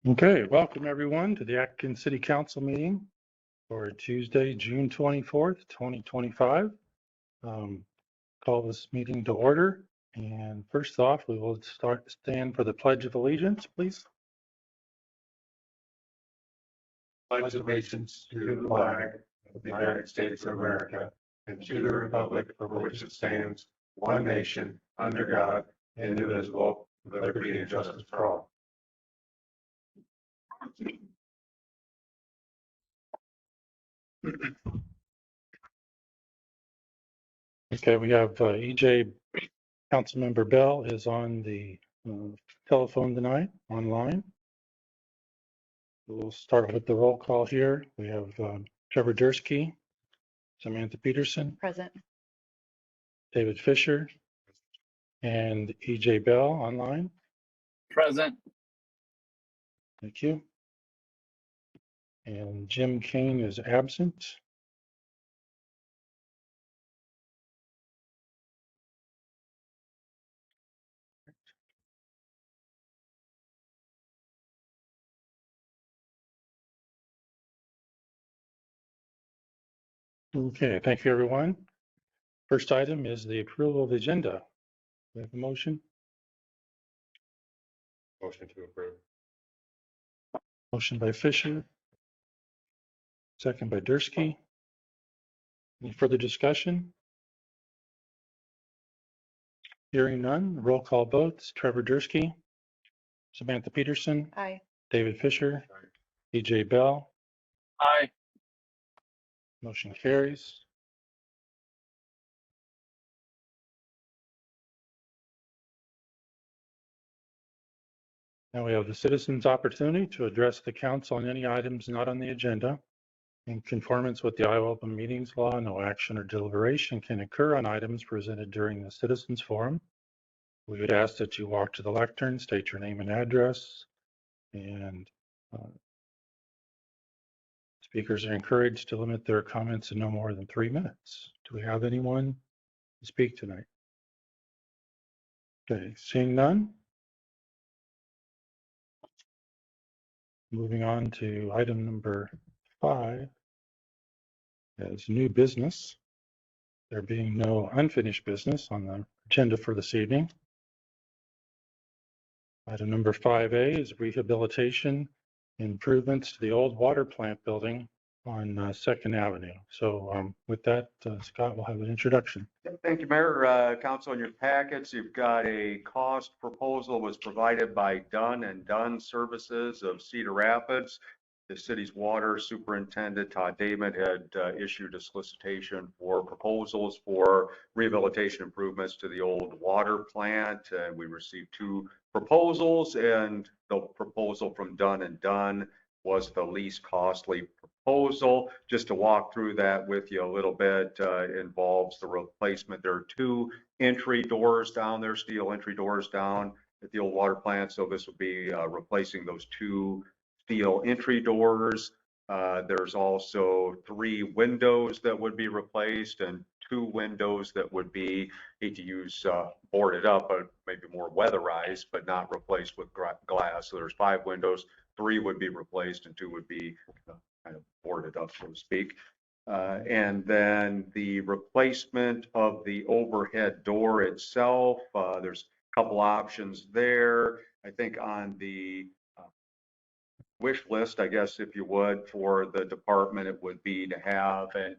Okay, welcome everyone to the Atkins City Council meeting for Tuesday, June 24th, 2025. Call this meeting to order. And first off, we will stand for the Pledge of Allegiance, please. Pledge allegiance to the flag of the United States of America and to the republic for which it stands, one nation, under God, indivisible, with liberty and justice for all. Okay, we have EJ Councilmember Bell is on the telephone tonight, online. We'll start with the roll call here. We have Trevor Dursky, Samantha Peterson, Present. David Fisher, and EJ Bell online. Present. Thank you. And Jim Kane is absent. Okay, thank you, everyone. First item is the approval of the agenda. We have a motion. Motion to approve. Motion by Fisher. Second by Dursky. Any further discussion? Hearing none, roll call votes. Trevor Dursky, Samantha Peterson, Aye. David Fisher, EJ Bell. Aye. Motion carries. Now we have the citizens' opportunity to address the council on any items not on the agenda. In conformance with the Iowa Open Meetings Law, no action or deliberation can occur on items presented during the citizens' forum. We would ask that you walk to the lectern, state your name and address, and speakers are encouraged to limit their comments to no more than 3 minutes. Do we have anyone to speak tonight? Okay, seeing none. Moving on to item number 5 as new business. There being no unfinished business on the agenda for this evening. Item number 5A is rehabilitation improvements to the old water plant building on 2nd Avenue. So with that, Scott will have an introduction. Thank you, Mayor. Council, in your packets, you've got a cost proposal was provided by Dunn and Dunn Services of Cedar Rapids. The city's water superintendent, Todd Damon, had issued a solicitation for proposals for rehabilitation improvements to the old water plant. We received 2 proposals, and the proposal from Dunn and Dunn was the least costly proposal. Just to walk through that with you a little bit, involves the replacement. There are 2 entry doors down there, steel entry doors down at the old water plant. So this would be replacing those 2 steel entry doors. There's also 3 windows that would be replaced and 2 windows that would be, hate to use boarded up, but maybe more weatherized, but not replaced with glass. So there's 5 windows, 3 would be replaced and 2 would be kind of boarded up, so to speak. And then the replacement of the overhead door itself, there's a couple options there. I think on the wish list, I guess, if you would, for the department, it would be to have an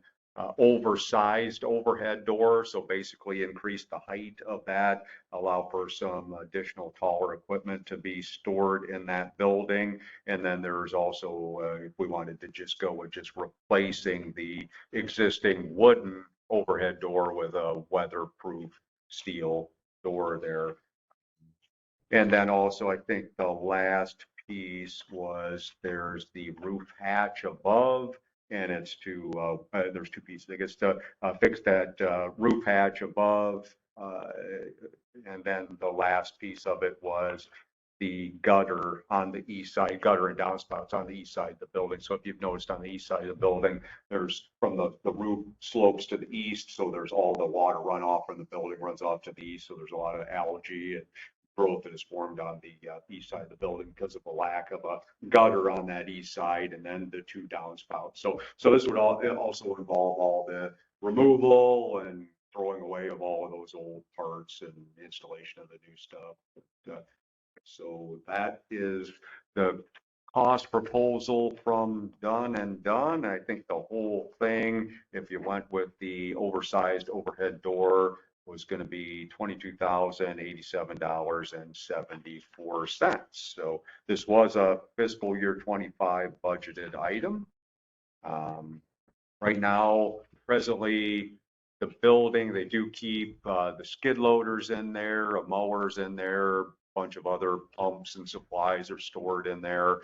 oversized overhead door. So basically increase the height of that, allow for some additional taller equipment to be stored in that building. And then there's also, if we wanted to just go with just replacing the existing wooden overhead door with a weatherproof steel door there. And then also, I think the last piece was there's the roof hatch above, and it's to there's 2 pieces. I guess to fix that roof hatch above, and then the last piece of it was the gutter on the east side, gutter and downspouts on the east side of the building. So if you've noticed on the east side of the building, there's from the roof slopes to the east, so there's all the water runoff from the building runs off to the east. So there's a lot of algae and growth that has formed on the east side of the building because of a lack of a gutter on that east side, and then the two downspouts. So this would also involve all the removal and throwing away of all of those old parts and installation of the new stuff. So that is the cost proposal from Dun and Dun. I think the whole thing, if you went with the oversized overhead door, was going to be $22,087.74. So this was a fiscal year 25 budgeted item. Right now, presently, the building, they do keep the skid loaders in there, mowers in there, a bunch of other pumps and supplies are stored in there.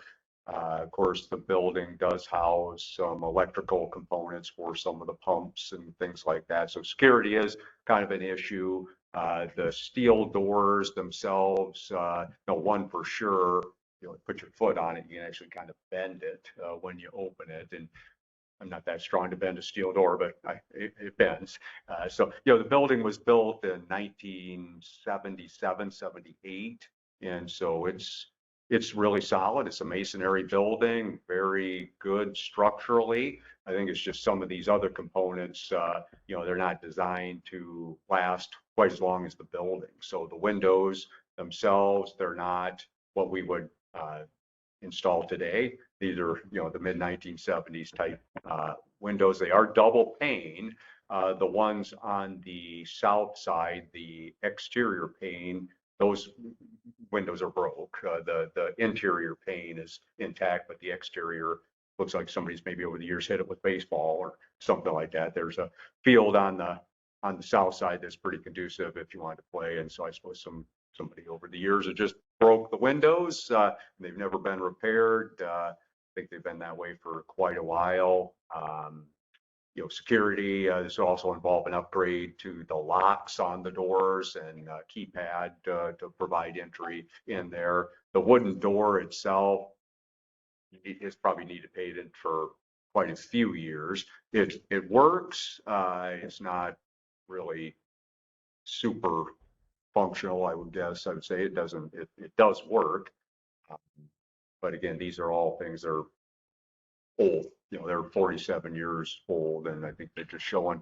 Of course, the building does house some electrical components for some of the pumps and things like that. So security is kind of an issue. The steel doors themselves, one for sure, put your foot on it, you can actually kind of bend it when you open it. And I'm not that strong to bend a steel door, but it bends. So, the building was built in 1977, 78. And so it's really solid. It's a masonry building, very good structurally. I think it's just some of these other components, they're not designed to last quite as long as the building. So the windows themselves, they're not what we would install today. These are, the mid 1970s type windows. They are double pane. The ones on the south side, the exterior pane, those windows are broke. The interior pane is intact, but the exterior looks like somebody's maybe over the years hit it with baseball or something like that. There's a field on the south side that's pretty conducive if you want to play. And so I suppose somebody over the years has just broke the windows. They've never been repaired. I think they've been that way for quite a while. Security, this will also involve an upgrade to the locks on the doors and keypad to provide entry in there. The wooden door itself is probably needed for quite a few years. It works. It's not really super functional, I would guess. I would say it does work. But again, these are all things that are old. They're 47 years old, and I think they're just showing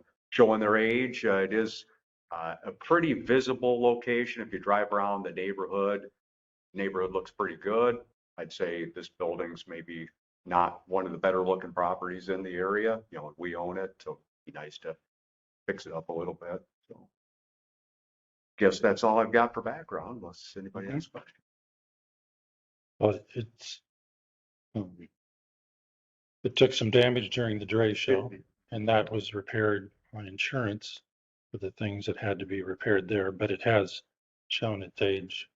their age. It is a pretty visible location. If you drive around the neighborhood looks pretty good. I'd say this building's maybe not one of the better looking properties in the area. We own it, so it'd be nice to fix it up a little bit. So guess that's all I've got for background, unless anybody has questions. Well, it took some damage during the Dre show, and that was repaired on insurance for the things that had to be repaired there, but it has shown its age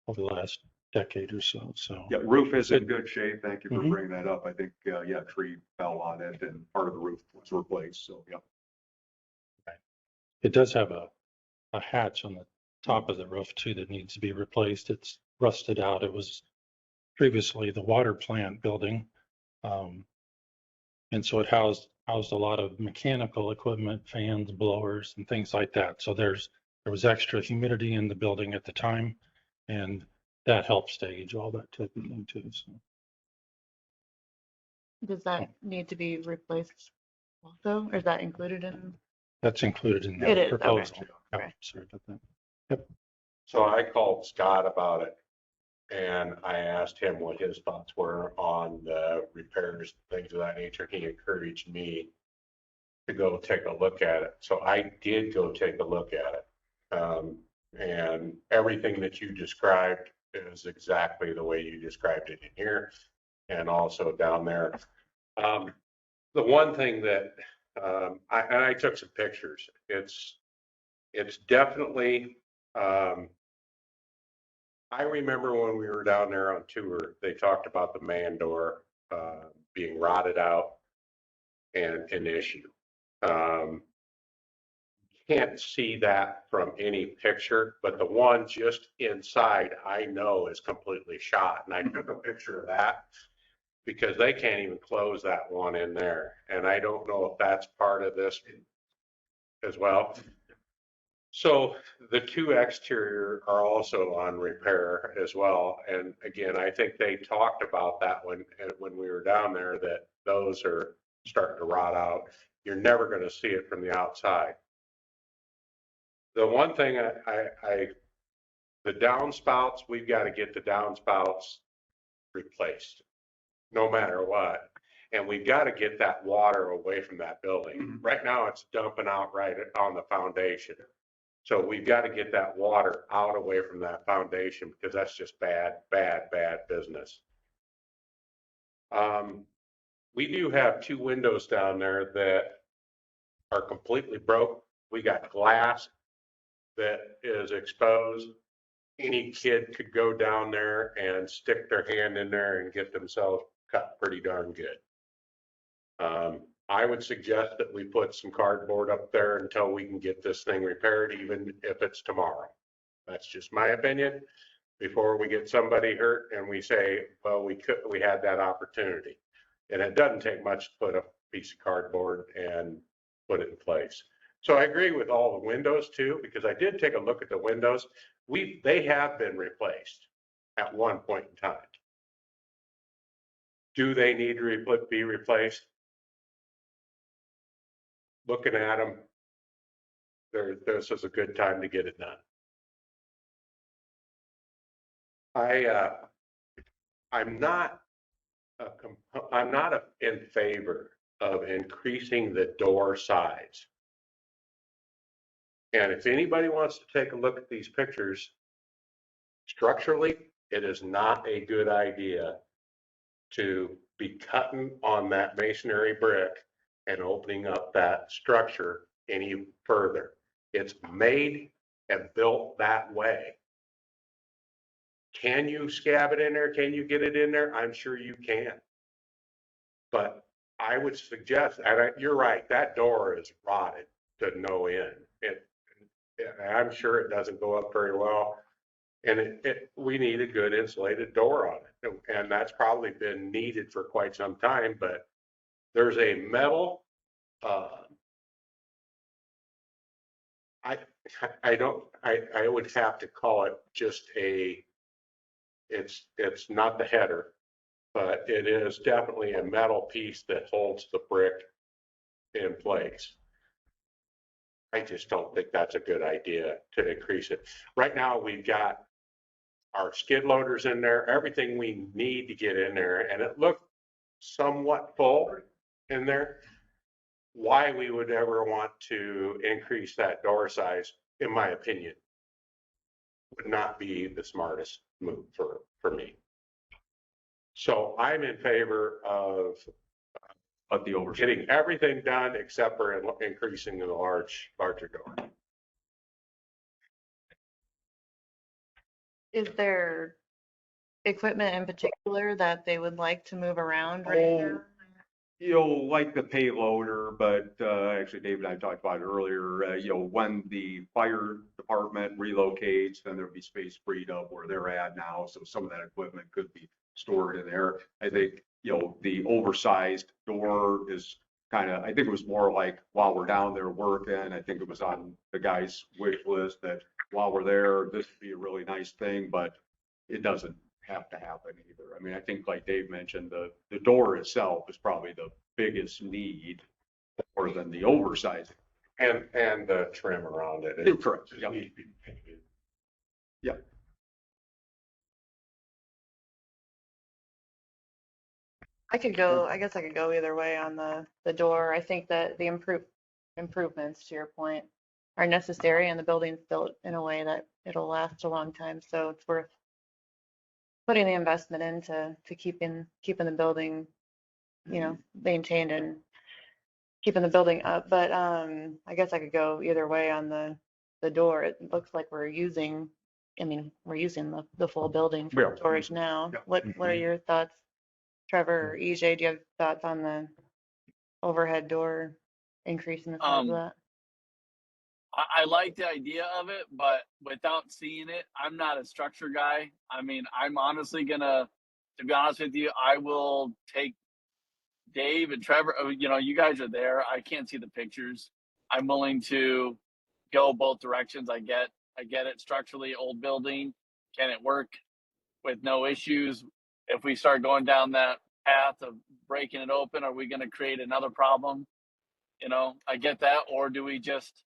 over the last decade or so. So yeah, roof is in good shape. Thank you for bringing that up. I think tree fell on it and part of the roof was replaced. So yeah. It does have a hatch on the top of the roof too that needs to be replaced. It's rusted out. It was previously the water plant building. And so it housed a lot of mechanical equipment, fans, blowers, and things like that. So there was extra humidity in the building at the time, and that helped stage all that type of thing too. So. Does that need to be replaced also, or is that included in? That's included in It the is, proposal. okay. Yeah, Okay. sorry about that. Yep. So I called Scott about it and I asked him what his thoughts were on the repairs, things of that nature. He encouraged me to go take a look at it. So I did go take a look at it. And everything that you described is exactly the way you described it in here and also down there. The one thing that I took some pictures. It's definitely, I remember when we were down there on tour, they talked about the man door being rotted out and an issue. Can't see that from any picture, but the one just inside I know is completely shot. And I took a picture of that because they can't even close that one in there. And I don't know if that's part of this as well. So the two exterior are also on repair as well. And again, I think they talked about that when we were down there, that those are starting to rot out. You're never going to see it from the outside. The one thing the downspouts, we've got to get the downspouts replaced, no matter what. And we've got to get that water away from that building. Right now, it's dumping out right on the foundation. So we've got to get that water out away from that foundation because that's just bad, bad, bad business. We do have two windows down there that are completely broke. We got glass that is exposed. Any kid could go down there and stick their hand in there and get themselves cut pretty darn good. I would suggest that we put some cardboard up there until we can get this thing repaired, even if it's tomorrow. That's just my opinion. Before we get somebody hurt and we say, well, we had that opportunity. And it doesn't take much to put a piece of cardboard and put it in place. So I agree with all the windows too, because I did take a look at the windows. They have been replaced at one point in time. Do they need to be replaced? Looking at them, this is a good time to get it done. I'm not in favor of increasing the door size. And if anybody wants to take a look at these pictures, structurally, it is not a good idea to be cutting on that masonry brick and opening up that structure any further. It's made and built that way. Can you scab it in there? Can you get it in there? I'm sure you can. But I would suggest, and you're right, that door is rotted to no end. I'm sure it doesn't go up very well. And we need a good insulated door on it. And that's probably been needed for quite some time, but there's a metal, I would have to call it just it's not the header, but it is definitely a metal piece that holds the brick in place. I just don't think that's a good idea to increase it. Right now, we've got our skid loaders in there, everything we need to get in there, and it looked somewhat full in there. Why we would ever want to increase that door size, in my opinion, would not be the smartest move for me. So I'm in favor of the oversight. getting everything done except for increasing the larger door. Is there equipment in particular that they would like to move around right now? Like the payloader, but actually Dave and I talked about it earlier, when the fire department relocates, then there'll be space freed up where they're at now. So some of that equipment could be stored in there. I think, the oversized door is I think it was more like while we're down there working, I think it was on the guy's wish list that while we're there, this would be a really nice thing, but it doesn't have to happen either. I mean, I think like Dave mentioned, the door itself is probably the biggest need more than the oversizing. And the trim around it. Correct. Yep. Yep. I guess I could go either way on the door. I think that the improvements, to your point, are necessary, and the building's built in a way that it'll last a long time. So it's worth putting the investment into keeping the building, maintained and keeping the building up. But I guess I could go either way on the door. It looks like we're using the full building for storage now. Yeah. What are your thoughts, Trevor or EJ? Do you have thoughts on the overhead door increasing the size of that? I like the idea of it, but without seeing it, I'm not a structure guy. I mean, I'm honestly to be honest with you, I will take Dave and Trevor. You guys are there. I can't see the pictures. I'm willing to go both directions. I get it structurally, old building. Can it work with no issues? If we start going down that path of breaking it open, are we going to create another problem? You know, I get that. Or do we just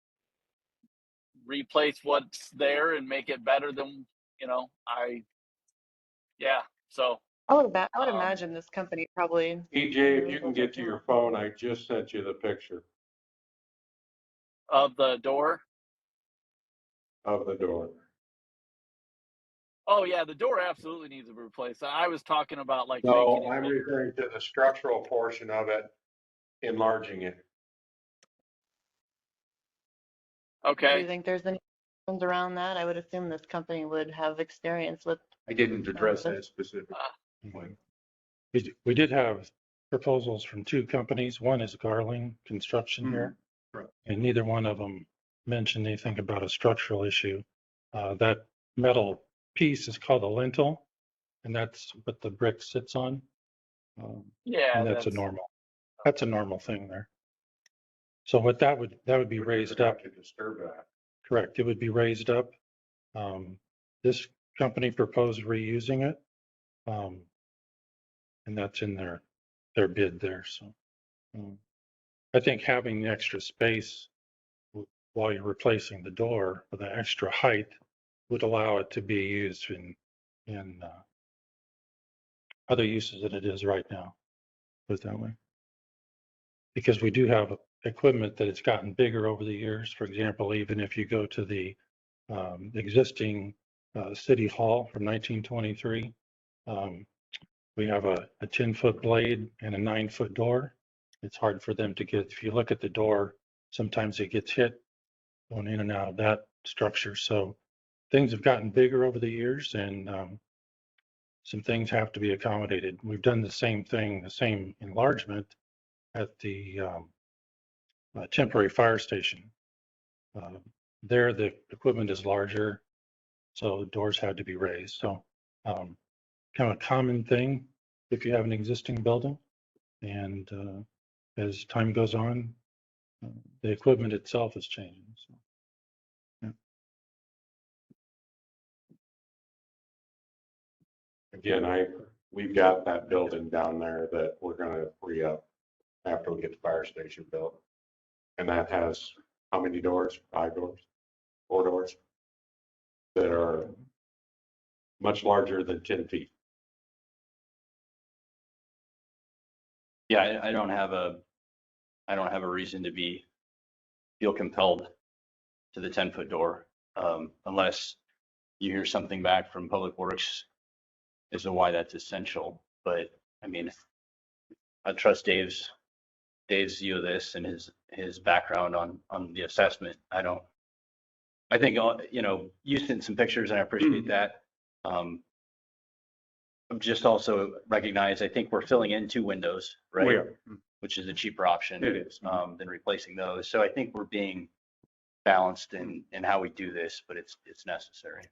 replace what's there and make it better than, you know, yeah. So, I would um, imagine this company probably. EJ, if you can get to your phone, I just sent you the picture of the door. of the door. Oh yeah, the door absolutely needs to be replaced. I was talking about like No, making it I'm look, referring to the structural portion of it, enlarging it. Do okay. you think there's any questions around that? I would assume this company would have experience with. I didn't address that that specifically. We did have proposals from two companies. One is Garling Construction here, Right. and neither one of them mentioned anything about a structural issue. That metal piece is called a lintel, and that's what the brick sits on. Yeah, And that's a normal thing there. So what that would be raised up. To disturb that. Correct. It would be raised up. This company proposed reusing it. And that's in their bid there. So I think having the extra space while you're replacing the door with the extra height would allow it to be used in other uses than it is right now. Put it that way. Because we do have equipment that has gotten bigger over the years. For example, even if you go to the existing city hall from 1923, we have a 10-foot blade and a 9-foot door. It's hard for them to get, if you look at the door, sometimes it gets hit going in and out of that structure. So things have gotten bigger over the years, and some things have to be accommodated. We've done the same thing, the same enlargement at the temporary fire station. There, the equipment is larger, so doors had to be raised. So kind of a common thing if you have an existing building. And as time goes on, the equipment itself is changing. So, yeah. Again, we've got that building down there that we're gonna free up after we get the fire station built. And that has how many doors? 5 doors? 4 doors? That are much larger than 10 feet. Yeah, I don't have a reason to feel compelled to the 10-foot door, unless you hear something back from Public Works as to why that's essential. But I mean, I trust Dave's view of this and his background on the assessment. I think, you know, you sent some pictures and I appreciate that. Just also recognize, I think we're filling in 2 windows, right? We are. Which is a cheaper option. It is. Than replacing those. So I think we're being balanced in how we do this, but it's necessary.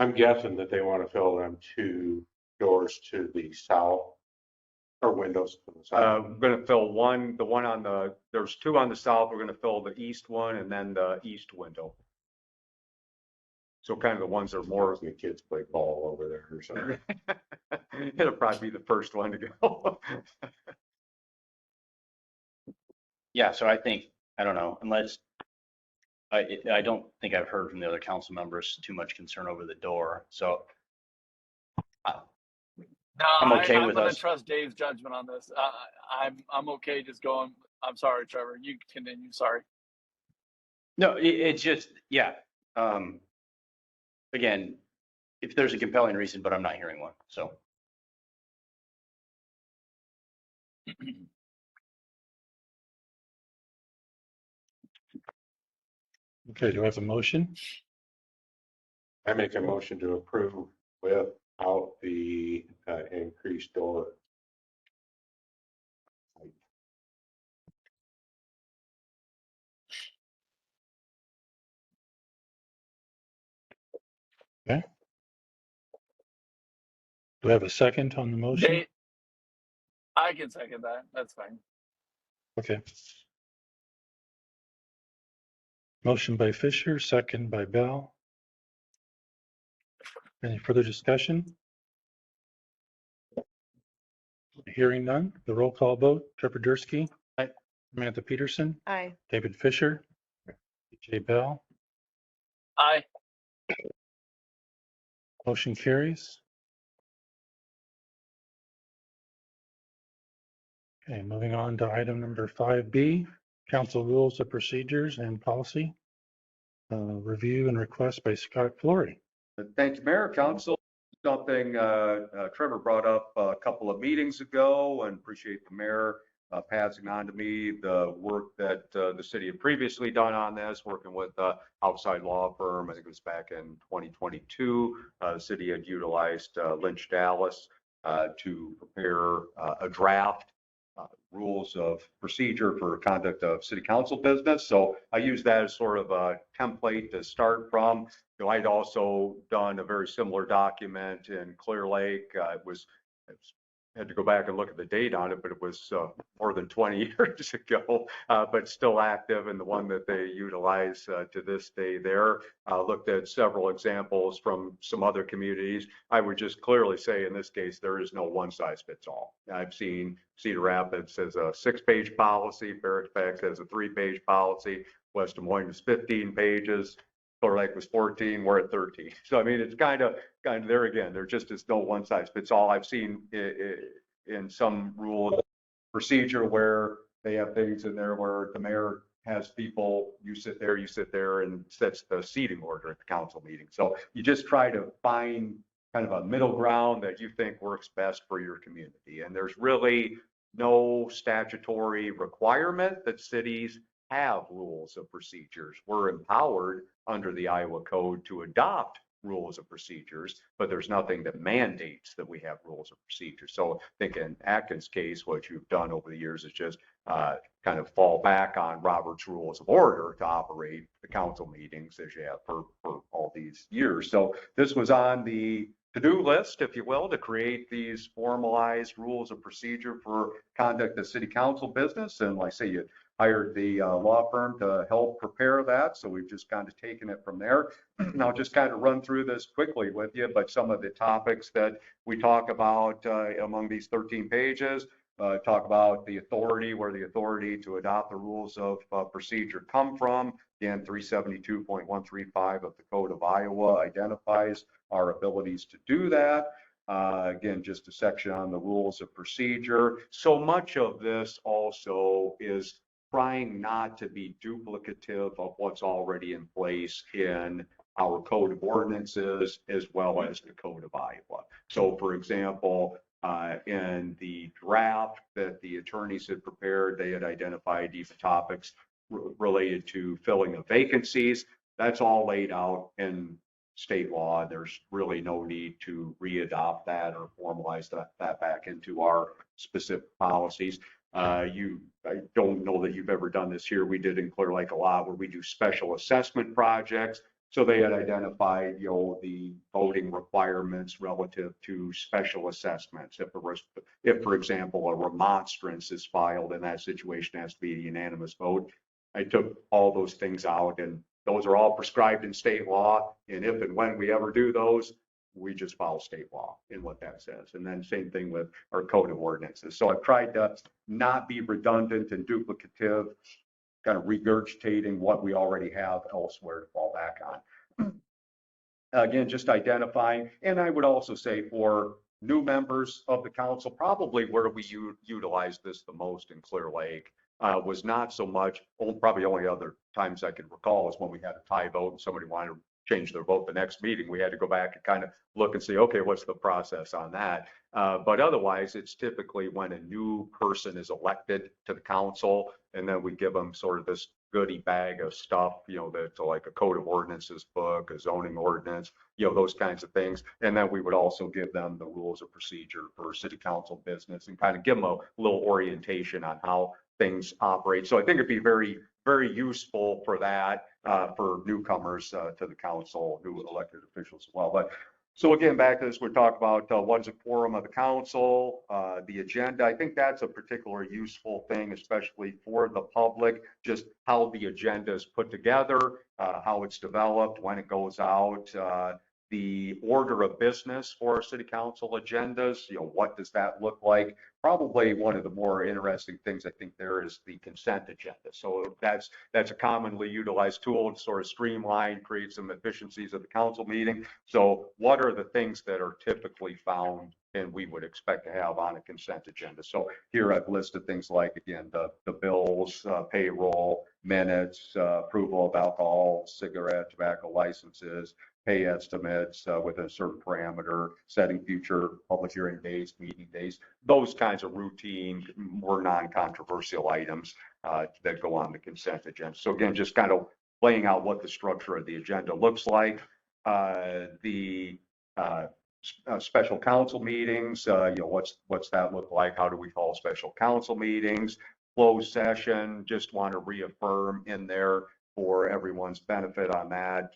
I'm guessing that they want to fill them 2 doors to the south or windows to the south. We're gonna fill one, the one on there's 2 on the south. We're gonna fill the east one and then the east window. So kind of the ones that are more, The kids play ball over there or something. it'll probably be the first one to go. Yeah, so I think, I don't know, unless, I don't think I've heard from the other council members too much concern over the door. So No, I'm okay I'm with gonna us. trust Dave's judgment on this. I'm okay just going. I'm sorry, Trevor. You continue. Sorry. No, it's just, yeah. Again, if there's a compelling reason, but I'm not hearing one, so. Okay, do I have a motion? I make a motion to approve without the increased door. Okay. Do I have a second on the motion? Dave, I can second that. That's fine. Okay. Motion by Fisher, second by Bell. Any further discussion? Hearing none, the roll call vote, Trevor Dursky. Aye. Samantha Peterson, Aye. David Fisher, BJ Bell. Aye. Motion carries. Okay, moving on to item number 5B, council rules of procedures and policy. Review and request by Scott Flory. Thank you, Mayor, Council. Something Trevor brought up a couple of meetings ago, and appreciate the mayor passing on to me the work that the city had previously done on this, working with outside law firm. I think it was back in 2022. The city had utilized Lynch Dallas to prepare a draft rules of procedure for conduct of city council business. So I use that as sort of a template to start from. You know, I'd also done a very similar document in Clear Lake. Had to go back and look at the date on it, but it was more than 20 years ago, but still active, and the one that they utilize to this day there. Looked at several examples from some other communities. I would just clearly say in this case, there is no one size fits all. I've seen Cedar Rapids as a 6-page policy, Fairfax has a 3-page policy, West Des Moines is 15 pages. Clear Lake was 14, we're at 13. So, I mean, it's kind of there again, there just is no one size fits all. I've seen in some rule procedure where they have things in there where the mayor has people, you sit there and sets the seating order at the council meeting. So you just try to find kind of a middle ground that you think works best for your community. And there's really no statutory requirement that cities have rules of procedures. We're empowered under the Iowa Code to adopt rules of procedures, but there's nothing that mandates that we have rules of procedures. So I think in Atkins' case, what you've done over the years is just kind of fall back on Robert's Rules of Order to operate the council meetings as you have for all these years. So this was on the to-do list, if you will, to create these formalized rules of procedure for conduct of city council business. And like I say, you hired the law firm to help prepare that. So we've just kind of taken it from there. And I'll just kind of run through this quickly with you, but some of the topics that we talk about among these 13 pages, talk about the authority, where the authority to adopt the rules of procedure come from. Again, 372.135 of the Code of Iowa identifies our abilities to do that. Again, just a section on the rules of procedure. So much of this also is trying not to be duplicative of what's already in place in our code of ordinances as well as the Code of Iowa. So for example, in the draft that the attorneys had prepared, they had identified these topics related to filling of vacancies. That's all laid out in state law. There's really no need to re-adopt that or formalize that back into our specific policies. I don't know that you've ever done this here. We did in Clear Lake a lot where we do special assessment projects. So they had identified, the voting requirements relative to special assessments. If, for example, a remonstrance is filed in that situation, it has to be a unanimous vote. I took all those things out, and those are all prescribed in state law. And if and when we ever do those, we just follow state law in what that says. And then same thing with our code of ordinances. So I've tried to not be redundant and duplicative, kind of regurgitating what we already have elsewhere to fall back on. Again, just identifying, and I would also say for new members of the council, probably where we utilize this the most in Clear Lake was not so much, probably only other times I can recall is when we had a tie vote and somebody wanted to change their vote the next meeting. We had to go back and kind of look and see, okay, what's the process on that? But otherwise, it's typically when a new person is elected to the council, and then we give them sort of this goodie bag of stuff, that's like a code of ordinances book, a zoning ordinance, those kinds of things. And then we would also give them the rules of procedure for city council business and kind of give them a little orientation on how things operate. So I think it'd be very, very useful for that, for newcomers to the council, new elected officials as well. But So again, back to this, we talk about what's a quorum of the council, the agenda. I think that's a particularly useful thing, especially for the public, just how the agenda is put together, how it's developed, when it goes out, the order of business for our city council agendas, what does that look like? Probably one of the more interesting things I think there is the consent agenda. So that's a commonly utilized tool to sort of streamline, create some efficiencies of the council meeting. So what are the things that are typically found and we would expect to have on a consent agenda? So here I've listed things like, again, the bills, payroll, minutes, approval of alcohol, cigarette, tobacco licenses, pay estimates within a certain parameter, setting future public hearing days, meeting days, those kinds of routine, more non-controversial items that go on the consent agenda. So again, just kind of laying out what the structure of the agenda looks like. The special council meetings, what's that look like? How do we call special council meetings? Closed session, just want to reaffirm in there for everyone's benefit on that.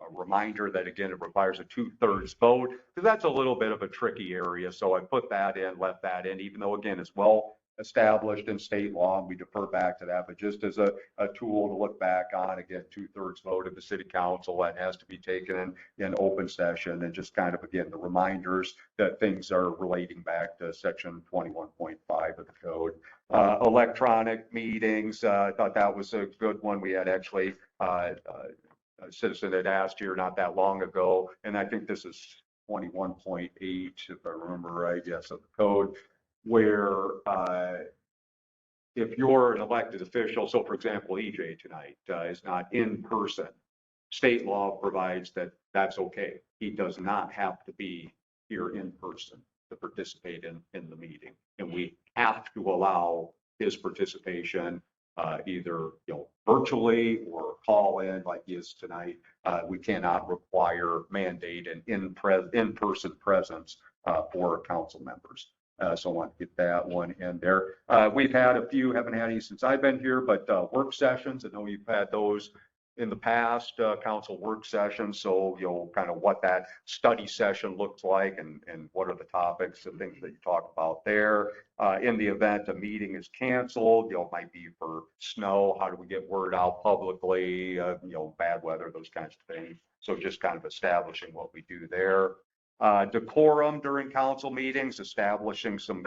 A reminder that again, it requires a 2/3 vote, because that's a little bit of a tricky area. So I put that in, left that in, even though again, it's well established in state law, and we defer back to that, but just as a tool to look back on, again, 2/3 vote of the city council, that has to be taken in open session, and just kind of, again, the reminders that things are relating back to section 21.5 of the code. Electronic meetings, I thought that was a good one. We had actually a citizen had asked here not that long ago, and I think this is 21.8, if I remember right, yes, of the code, where if you're an elected official, so for example, EJ tonight is not in person, state law provides that that's okay. He does not have to be here in person to participate in the meeting. And we have to allow his participation either virtually or call in like he is tonight. We cannot require, mandate an in-person presence for council members. So I want to get that one in there. We've had a few, haven't had any since I've been here, but work sessions. I know you've had those in the past, council work sessions. So, kind of what that study session looks like and what are the topics and things that you talk about there. In the event a meeting is canceled, it might be for snow. How do we get word out publicly? Bad weather, those kinds of things. So just kind of establishing what we do there. Decorum during council meetings, establishing some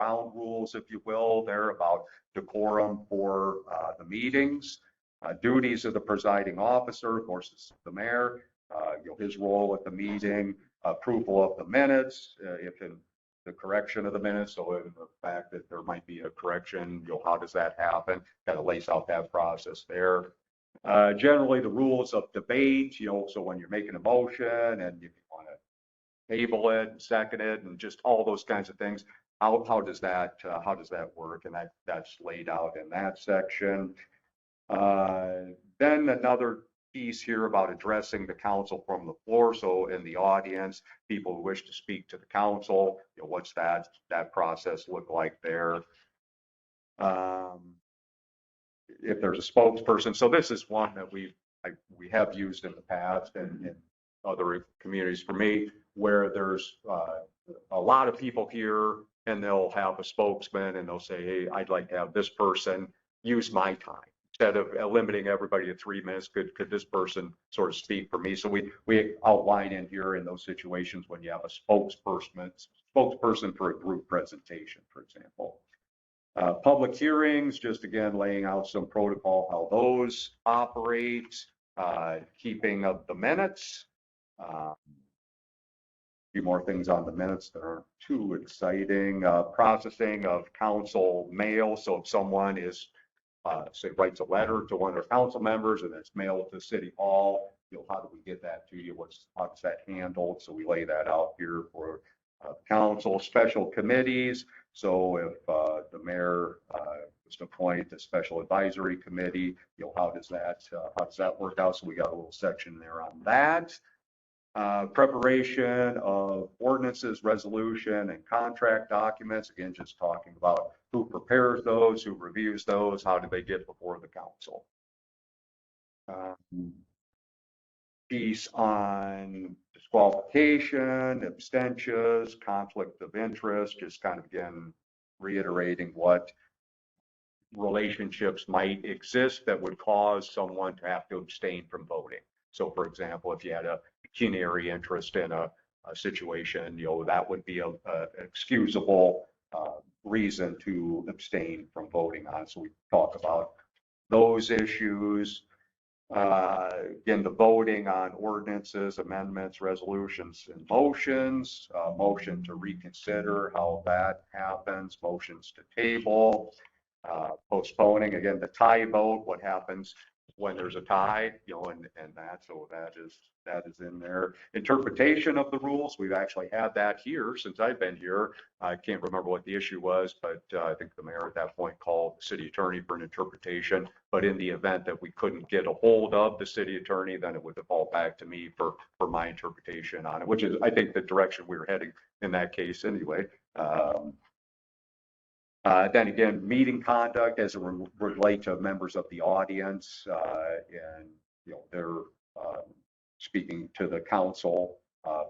ground rules, if you will, there about decorum for the meetings. Duties of the presiding officer, of course, is the mayor, his role at the meeting, approval of the minutes, if in the correction of the minutes, so in the fact that there might be a correction, how does that happen? Kind of lays out that process there. Generally, the rules of debate, so when you're making a motion and you want to table it, second it, and just all those kinds of things, how does that work? And that's laid out in that section. Then another piece here about addressing the council from the floor. So in the audience, people who wish to speak to the council, what's that process look like there? If there's a spokesperson. So this is one that we have used in the past and in other communities for me, where there's a lot of people here and they'll have a spokesman and they'll say, hey, I'd like to have this person use my time. Instead of limiting everybody to 3 minutes, could this person sort of speak for me? So we outline in here in those situations when you have a spokesperson for a group presentation, for example. Public hearings, just again laying out some protocol, how those operate, keeping of the minutes. A few more things on the minutes that aren't too exciting. Processing of council mail. So if someone is say writes a letter to one of their council members and it's mailed to City Hall, how do we get that to you? How is that handled? So we lay that out here for council. Special committees. So if the mayor was to appoint a special advisory committee, how does that work out? So we got a little section there on that. Preparation of ordinances, resolution, and contract documents. Again, just talking about who prepares those, who reviews those, how do they get before the council. Piece on disqualification, abstentions, conflict of interest, just kind of again reiterating what relationships might exist that would cause someone to have to abstain from voting. So for example, if you had a pecuniary interest in a situation, that would be a excusable reason to abstain from voting on. So we talk about those issues. Again, the voting on ordinances, amendments, resolutions, and motions, motion to reconsider how that happens, motions to table, postponing, again, the tie vote, what happens when there's a tie, and that, so that is in there. Interpretation of the rules, we've actually had that here since I've been here. I can't remember what the issue was, but I think the mayor at that point called the city attorney for an interpretation. But in the event that we couldn't get a hold of the city attorney, then it would default back to me for my interpretation on it, which is, I think, the direction we were heading in that case anyway. Then again, meeting conduct as it relate to members of the audience, and they're speaking to the council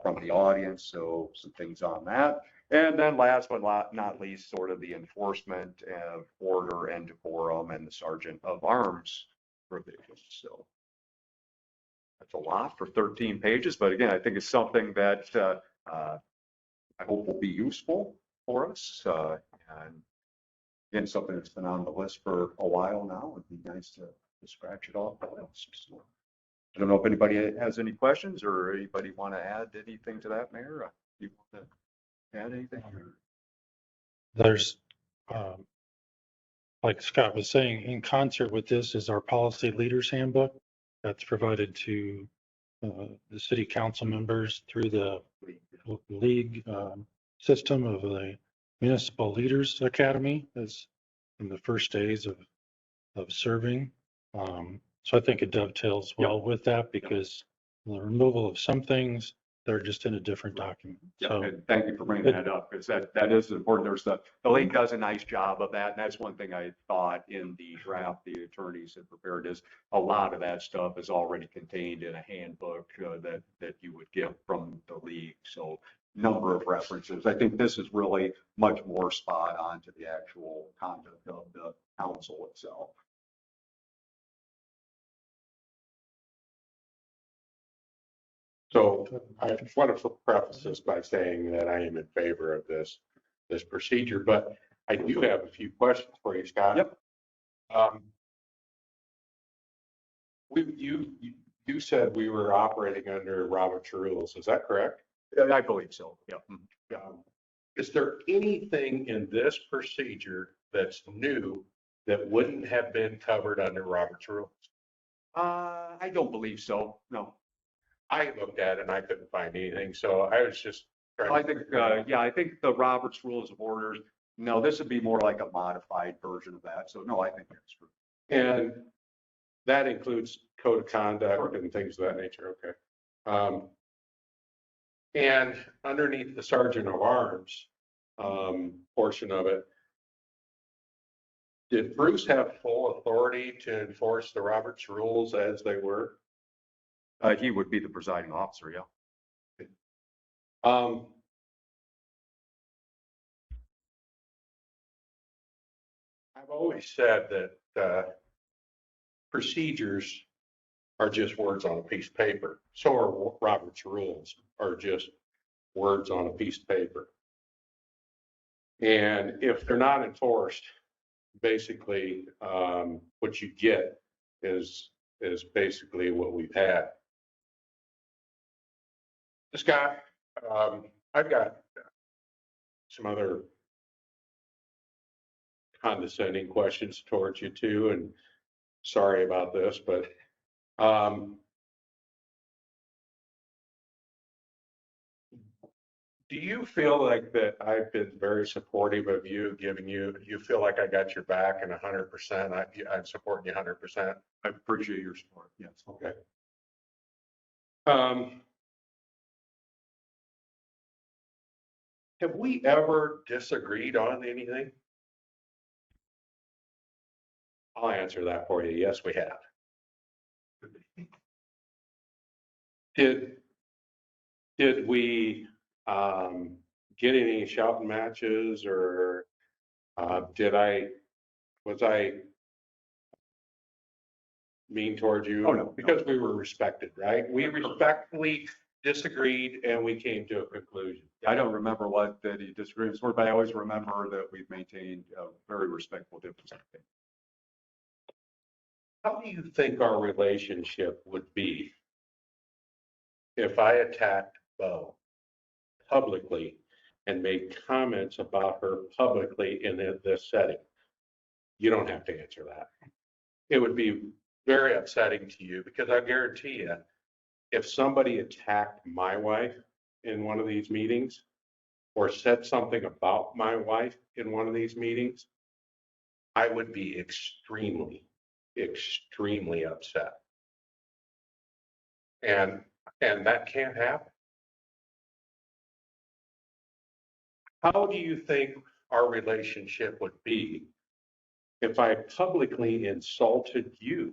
from the audience, so some things on that. And then last but not least, sort of the enforcement of order and decorum and the sergeant of arms provisions. So that's a lot for 13 pages, but again, I think it's something that I hope will be useful for us. And again, something that's been on the list for a while now. It'd be nice to scratch it off. So, I don't know if anybody has any questions or anybody want to add anything to that, Mayor? You want to add anything? There's, like Scott was saying, in concert with this is our policy leaders handbook that's provided to the city council members through the league system of the Municipal Leaders Academy, as in the first days of serving. So I think it dovetails well with that, because the removal of some things, they're just in a different document. So And thank you for bringing that up, because that is important. There's the league does a nice job of that. And that's one thing I thought in the draft the attorneys had prepared, is a lot of that stuff is already contained in a handbook that you would get from the league. So number of references. I think this is really much more spot on to the actual conduct of the council itself. So I just want to preface this by saying that I am in favor of this procedure, but I do have a few questions for you, Scott. Yep. You said we were operating under Robert's rules. Is that correct? I believe so. Yeah. Is there anything in this procedure that's new that wouldn't have been covered under Robert's rules? I don't believe so. No. I looked at it and I couldn't find anything, so I was just trying. I think, I think the Robert's Rules of Orders, no, this would be more like a modified version of that. So no, I think that's true. And that includes code of conduct and things of that nature. Okay. And underneath the Sergeant of Arms portion of it, did Bruce have full authority to enforce the Robert's rules as they were? He would be the presiding officer, yeah. I've always said that procedures are just words on a piece of paper. So are Robert's rules are just words on a piece of paper. And if they're not enforced, basically what you get is basically what we've had. Scott, I've got some other condescending questions towards you too, and sorry about this, but do you feel like that I've been very supportive of you, giving you feel like I got your back and 100%? I'm supporting you 100%. I appreciate your support. Yes. Okay. Have we ever disagreed on anything? I'll answer that for you. Yes, we have. Did we get any shouting matches or was I mean towards you? Oh, no. Because we were respected, right? We respectfully disagreed and we came to a conclusion. I don't remember what the disagreements were, but I always remember that we've maintained a very respectful difference. How do you think our relationship would be if I attacked Bo publicly and made comments about her publicly in this setting? You don't have to answer that. It would be very upsetting to you because I guarantee you, if somebody attacked my wife in one of these meetings or said something about my wife in one of these meetings, I would be extremely, extremely upset. And that can't happen. How do you think our relationship would be if I publicly insulted you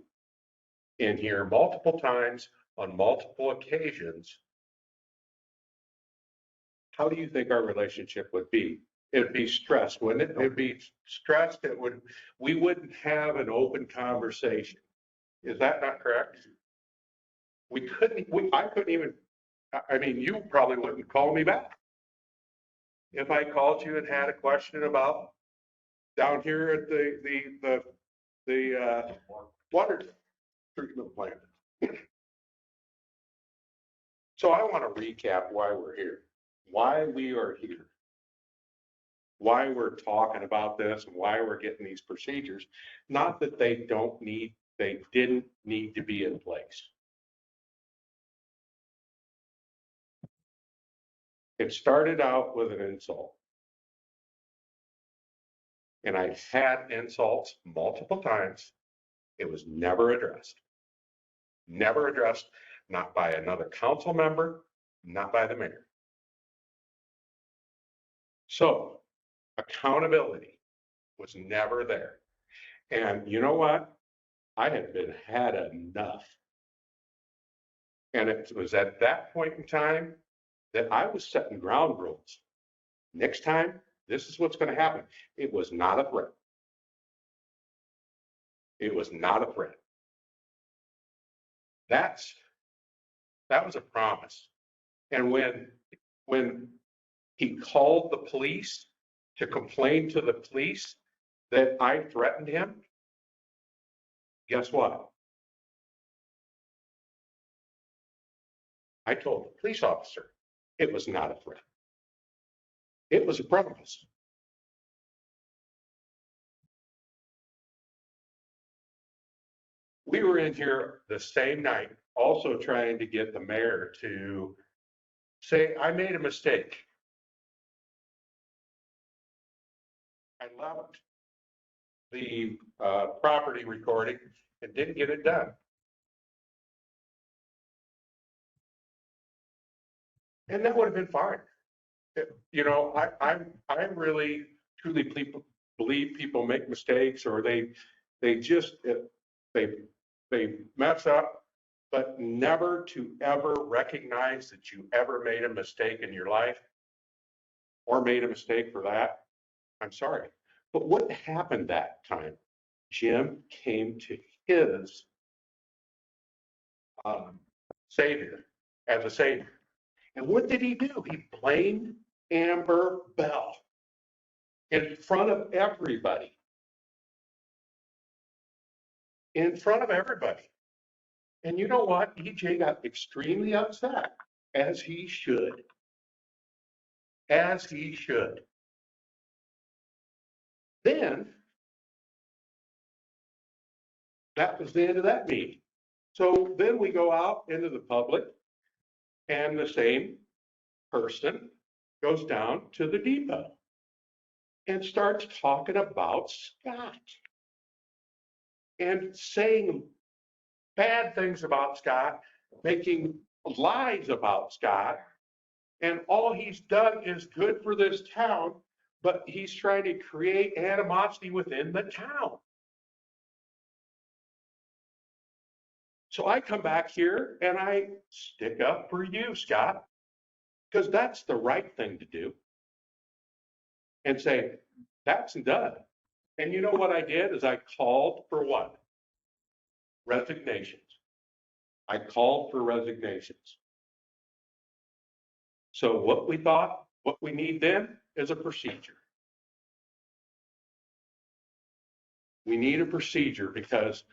in here multiple times on multiple occasions? How do you think our relationship would be? It'd be stressed, wouldn't it? It'd be stressed. We wouldn't have an open conversation. Is that not correct? I couldn't even, I mean, you probably wouldn't call me back. If I called you and had a question about down here at the water treatment plant. So I want to recap why we're here, why we are here, why we're talking about this and why we're getting these procedures. Not that they didn't need to be in place. It started out with an insult. And I've had insults multiple times. It was never addressed. Never addressed, not by another council member, not by the mayor. So accountability was never there. And you know what? I had had enough. And it was at that point in time that I was setting ground rules. Next time, this is what's going to happen. It was not a threat. It was not a threat. That was a promise. And when he called the police to complain to the police that I threatened him, guess what? I told the police officer it was not a threat. It was a promise. We were in here the same night, also trying to get the mayor to say, I made a mistake. I left the property recording and didn't get it done. And that would have been fine. You know, I really truly believe people make mistakes or they just they mess up, but never to ever recognize that you ever made a mistake in your life or made a mistake for that. I'm sorry. But what happened that time? Jim came to his savior as a savior. And what did he do? He blamed Amber Bell in front of everybody. In front of everybody. And you know what? EJ got extremely upset, as he should. As he should. Then, that was the end of that meeting. So then we go out into the public, and the same person goes down to the depot and starts talking about Scott and saying bad things about Scott, making lies about Scott. And all he's done is good for this town, but he's trying to create animosity within the town. So I come back here and I stick up for you, Scott. because that's the right thing to do. And say, that's done. And you know what I did is I called for what? Resignations. I called for resignations. So what we need then is a procedure. We need a procedure because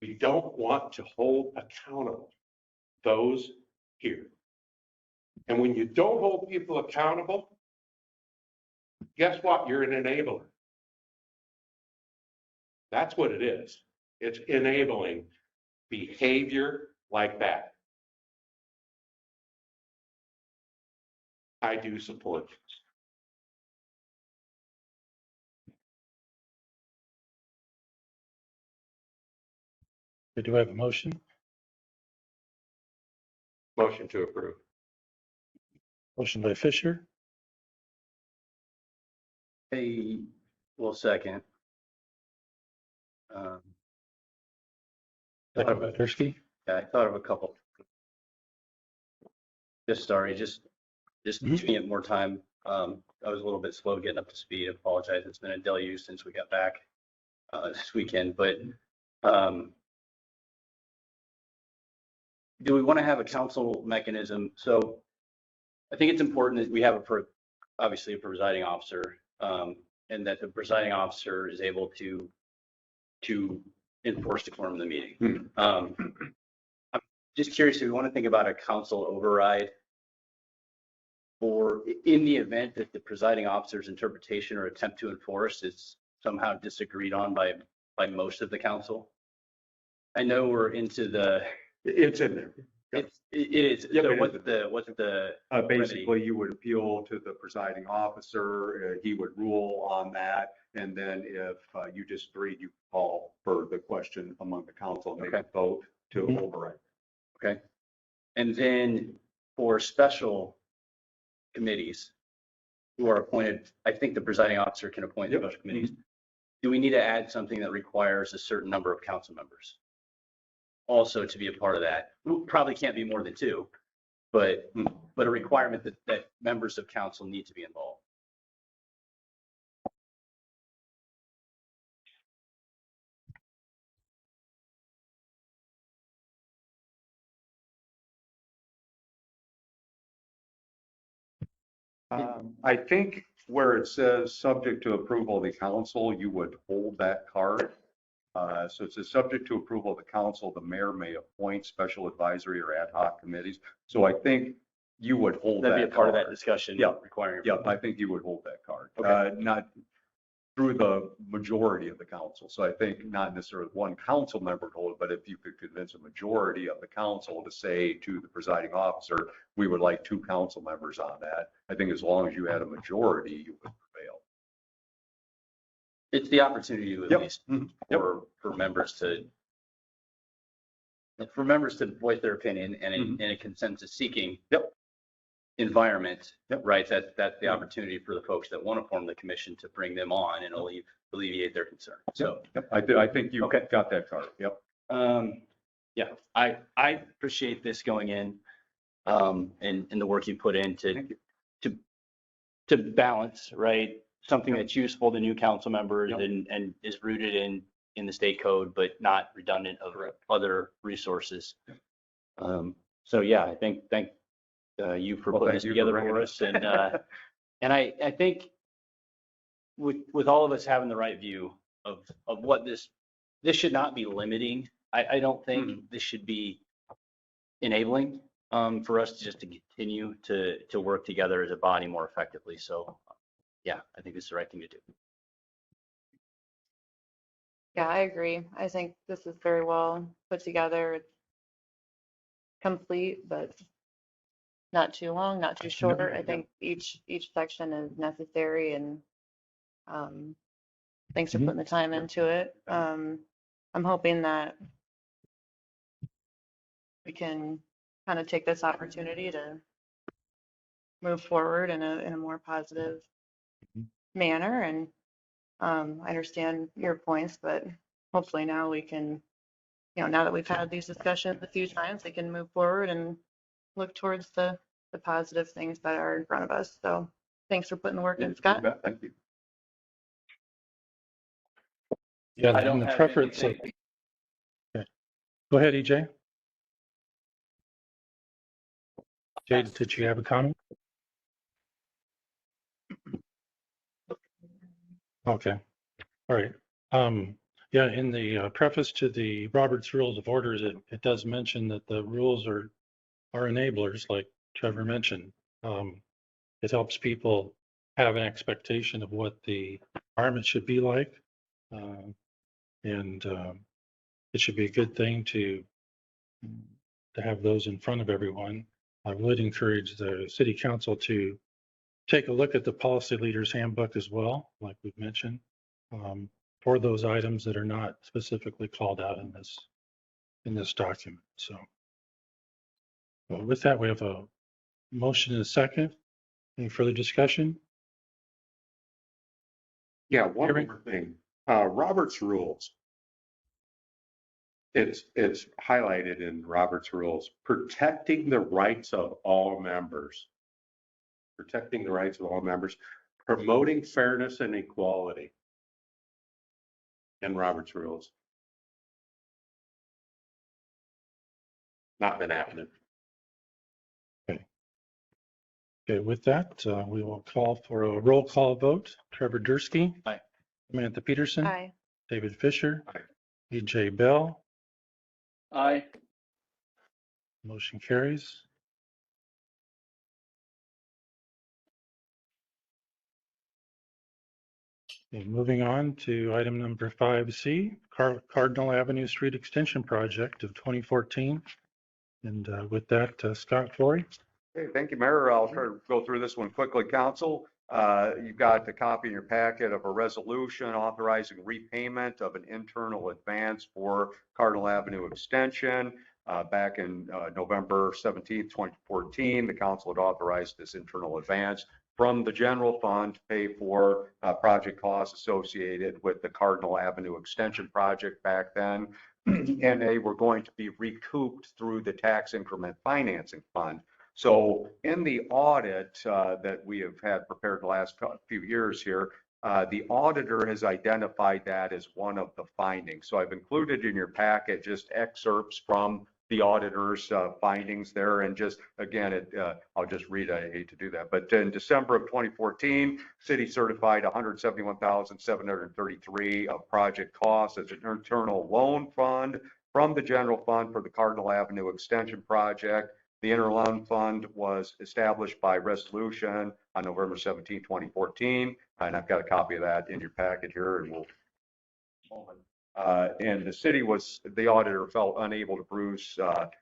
we don't want to hold accountable those here. And when you don't hold people accountable, guess what? You're an enabler. That's what it is. It's enabling behavior like that. I do support this. Do I have a motion? Motion to approve. Motion by Fisher, Hey, well, second. second by Gursky. Yeah, I thought of a couple. Just give me more time. I was a little bit slow getting up to speed. I apologize. It's been a deluge since we got back this weekend, but do we want to have a council mechanism? So I think it's important that we have obviously a presiding officer, and that the presiding officer is able to enforce the quorum of the meeting. I'm just curious if we want to think about a council override, or in the event that the presiding officer's interpretation or attempt to enforce is somehow disagreed on by most of the council. I know we're into the. It's in there. It is. Yep, So it what's the Basically, you would appeal to the presiding officer, he would rule on that, and then if you disagreed, you call for the question among the council, and they would vote to override. Okay. And then for special committees who are appointed, I think the presiding officer can appoint special committees. Do we need to add something that requires a certain number of council members also to be a part of that? Probably can't be more than 2, but a requirement that members of council need to be involved. I think where it says subject to approval of the council, you would hold that card. So it says subject to approval of the council, the mayor may appoint special advisory or ad hoc committees. So I think you would hold that. That'd be a part of that discussion. Yeah. Requiring. Yeah, I think you would hold that card. Okay. Not through the majority of the council. So I think not necessarily one council member would hold it, but if you could convince a majority of the council to say to the presiding officer, we would like 2 council members on that. I think as long as you had a majority, you would prevail. It's the opportunity to at least Yep. for members to voice their opinion and in a consensus seeking environment, right? That's the opportunity for the folks that want to form the commission to bring them on and alleviate their concern. So I think you got that card. Yep. Yeah, I appreciate this going in and the work you put in to balance, right? Something that's useful to new council members and is rooted in the state code, but not redundant of other resources. So yeah, I thank you for putting this together for us. And and I think with all of us having the right view of what this should not be limiting. I don't think this should be enabling for us to continue to work together as a body more effectively. So yeah, I think this is the right thing to do. Yeah, I agree. I think this is very well put together. It's complete, but not too long, not too short. I think each section is necessary, and thanks for putting the time into it. I'm hoping that we can kind of take this opportunity to move forward in a more positive manner. And I understand your points, but hopefully now we can, now that we've had these discussions a few times, we can move forward and look towards the the positive things that are in front of us. So thanks for putting the work in, Scott. Thank you. Yeah, I don't in the have preference. anything. Okay. Go ahead, EJ. Jade, did you have a comment? Okay, all right. Yeah, in the preface to the Robert's Rules of Orders, it does mention that the rules are enablers, like Trevor mentioned. It helps people have an expectation of what the environment should be like. And it should be a good thing to have those in front of everyone. I would encourage the city council to take a look at the policy leaders handbook as well, like we've mentioned, for those items that are not specifically called out in this document. So with that, we have a motion and a second. Any further discussion? Yeah, one Gary? more thing. Robert's rules. It's highlighted in Robert's rules, protecting the rights of all members. Protecting the rights of all members, promoting fairness and equality in Robert's rules. Not been happening. Okay, with that, we will call for a roll call vote. Trevor Dursky. Aye. Samantha Peterson. Aye. David Fisher. Aye. EJ Bell. Aye. Motion carries. Okay, moving on to item number 5C, Cardinal Avenue Street Extension Project of 2014. And with that, Scott Flory. Okay, thank you, Mayor. I'll try to go through this one quickly, Council. You've got the copy in your packet of a resolution authorizing repayment of an internal advance for Cardinal Avenue Extension. Back in November 17th, 2014, the council had authorized this internal advance from the general fund to pay for project costs associated with the Cardinal Avenue Extension project back then. And they were going to be recouped through the tax increment financing fund. So in the audit that we have had prepared the last few years here, the auditor has identified that as one of the findings. So I've included in your packet just excerpts from the auditor's findings there. And just, again, I'll just read, I hate to do that. But in December of 2014, city certified 171,733 of project costs as an internal loan fund from the general fund for the Cardinal Avenue Extension project. The interloan fund was established by resolution on November 17, 2014, and I've got a copy of that in your packet here, and we'll. And the auditor felt unable to produce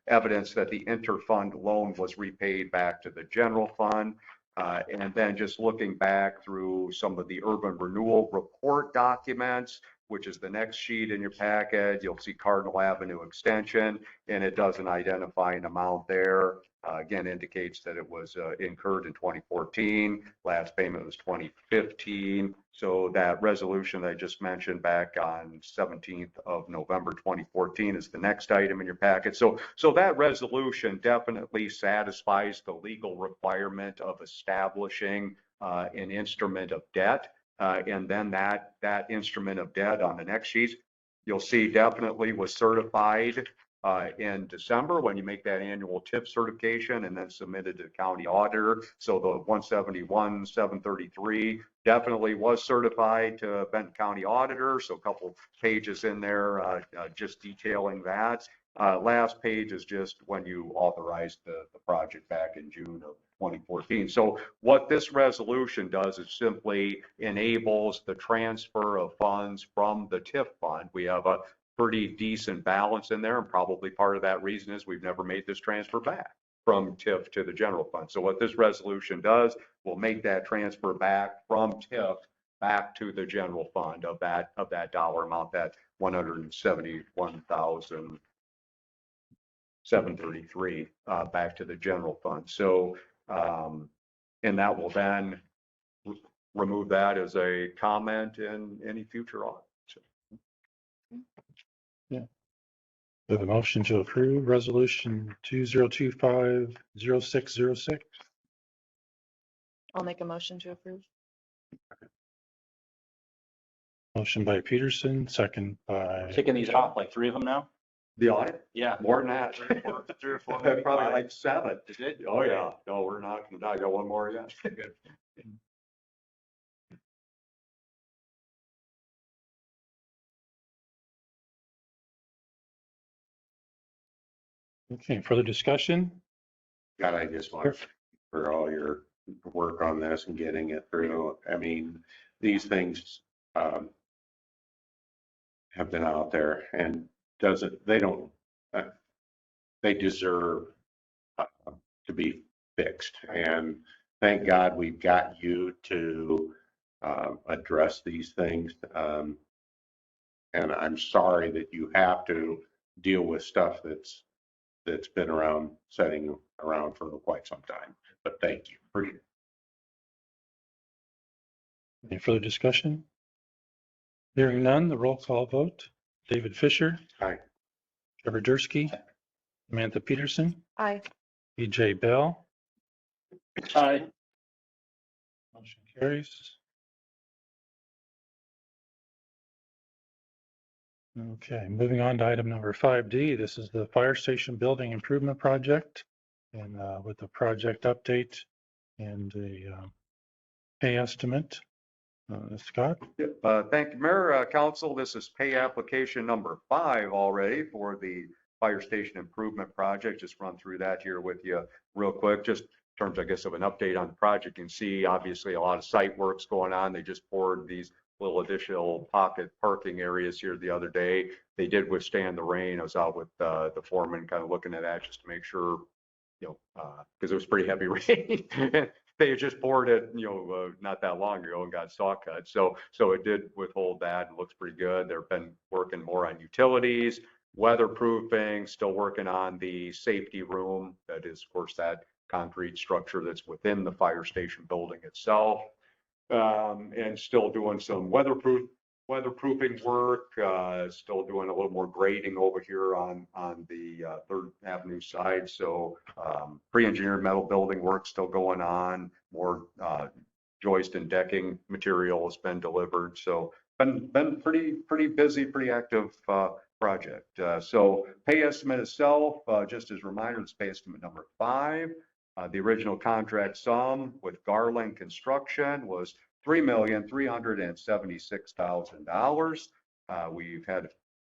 evidence that the interfund loan was repaid back to the general fund. And then just looking back through some of the urban renewal report documents, which is the next sheet in your packet, you'll see Cardinal Avenue Extension, and it doesn't identify an amount there. Again, indicates that it was incurred in 2014. Last payment was 2015. So that resolution that I just mentioned back on 17th of November 2014 is the next item in your packet. So that resolution definitely satisfies the legal requirement of establishing an instrument of debt. And then that instrument of debt on the next sheet, you'll see definitely was certified in December when you make that annual TIF certification and then submitted to the county auditor. So the 171,733 definitely was certified to Benton County Auditor. So a couple pages in there just detailing that. Last page is just when you authorized the project back in June of 2014. So what this resolution does is simply enables the transfer of funds from the TIF fund. We have a pretty decent balance in there, and probably part of that reason is we've never made this transfer back from TIF to the general fund. So what this resolution does, will make that transfer back from TIF back to the general fund of that dollar amount, that 171,733 back to the general fund. So and that will then remove that as a comment in any future audit. Yeah. We have a motion to approve resolution 2025-0606. I'll make a motion to approve. Motion by Peterson, second by, Kicking these off, like 3 of them now? The audit? Yeah. More than that. 3 or 4. Probably like 7. Is it? Oh, yeah. No, we're not. I got one more yet. okay, further discussion? God, I just want for all your work on this and getting it through. I mean, these things have been out there and they deserve to be fixed. And thank God we've got you to address these things. And I'm sorry that you have to deal with stuff that's been sitting around for quite some time, but thank you. Appreciate it. Any further discussion? Hearing none, the roll call vote. David Fisher. Aye. Trevor Dursky. Samantha Peterson. Aye. EJ Bell. Aye. Motion carries. Okay, moving on to item number 5D. This is the fire station building improvement project, and with the project update and the pay estimate. Scott? Yep, thank you, Mayor, Council. This is pay application number 5 already for the fire station improvement project. Just run through that here with you real quick. Just in terms, I guess, of an update on the project. You can see obviously a lot of site works going on. They just poured these little additional pocket parking areas here the other day. They did withstand the rain. I was out with the foreman kind of looking at that just to make sure, because it was pretty heavy rain. They had just poured it, not that long ago and got saw cut. So it did withhold that and looks pretty good. They've been working more on utilities, weatherproofing, still working on the safety room. That is, of course, that concrete structure that's within the fire station building itself. And still doing some weatherproofing work, still doing a little more grading over here on the 3rd Avenue side. So pre-engineered metal building work still going on, more joist and decking material has been delivered. So been pretty busy, pretty active project. So pay estimate itself, just as a reminder, it's pay estimate number 5. The original contract sum with Garland Construction was $3,376,000. We've had a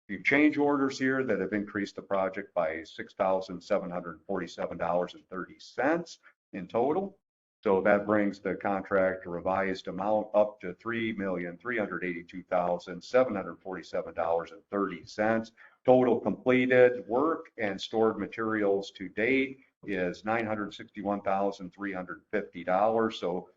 few change orders here that have increased the project by $6,747.30 in total. So that brings the contract revised amount up to $3,382,747.30. Total completed work and stored materials to date is $961,350. So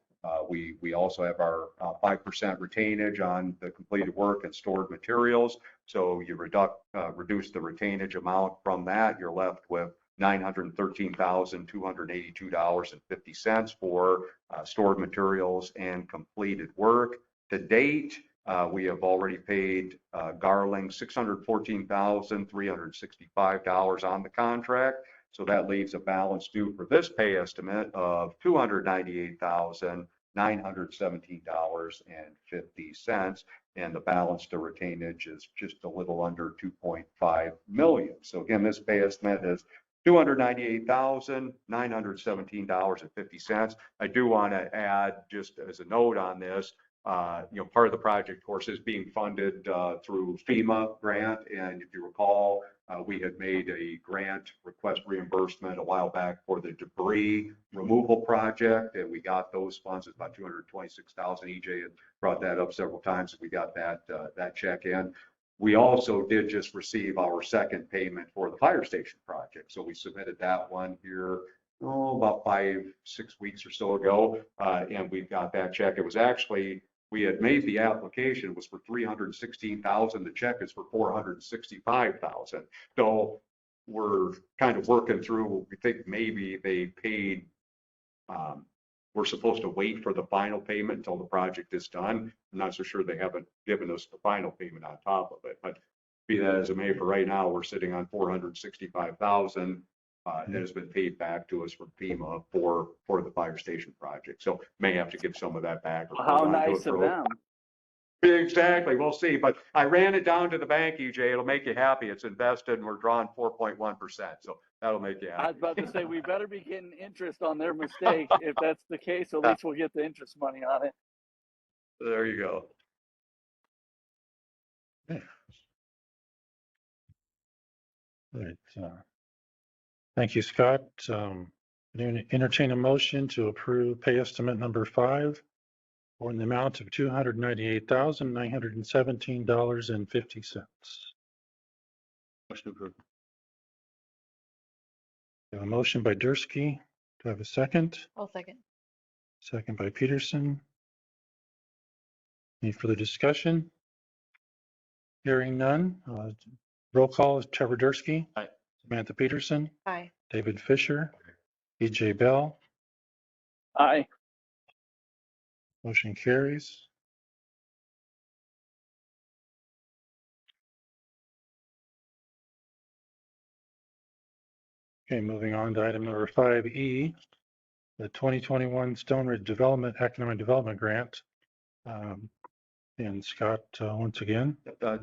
we also have our 5% retainage on the completed work and stored materials. So you reduce the retainage amount from that, you're left with $913,282.50 for stored materials and completed work. To date, we have already paid Garland $614,365 on the contract. So that leaves a balance due for this pay estimate of $298,917.50. And the balance to retainage is just a little under $2.5 million. So again, this pay estimate is $298,917.50. I do want to add, just as a note on this, part of the project, of course, is being funded through FEMA grant. And if you recall, we had made a grant request reimbursement a while back for the debris removal project, and we got those funds. It's about $226,000. EJ had brought that up several times, and we got that check in. We also did just receive our second payment for the fire station project. So we submitted that one here, about 5-6 weeks or so ago, and we got that check. It was actually, we had made the application, it was for $316,000. The check is for $465,000. So we're kind of working through, we think maybe they paid, we're supposed to wait for the final payment until the project is done. I'm not so sure they haven't given us the final payment on top of it, but Be that as it may, for right now, we're sitting on 465,000 that has been paid back to us from FEMA for the fire station project. So may have to give some of that back. Or How hold on to nice it for of a- them. Exactly, we'll see. But I ran it down to the bank, EJ. It'll make you happy. It's invested and we're drawing 4.1%. So that'll make you I was happy. about to say, we better be getting interest on their mistake. If that's the case, at least we'll get the interest money on it. There you go. Right. Thank you, Scott. Entertain a motion to approve pay estimate number 5 for the amount of $298,917.50. Motion approved. A motion by Dursky. Do I have a second? I'll second. Second by Peterson. Any further discussion? Hearing none. Roll call is Trevor Dursky. Aye. Samantha Peterson. Aye. David Fisher. EJ Bell. Aye. Motion carries. Okay, moving on to item number 5E, the 2021 Stone Ridge Development Economic Development Grant. And Scott, once again.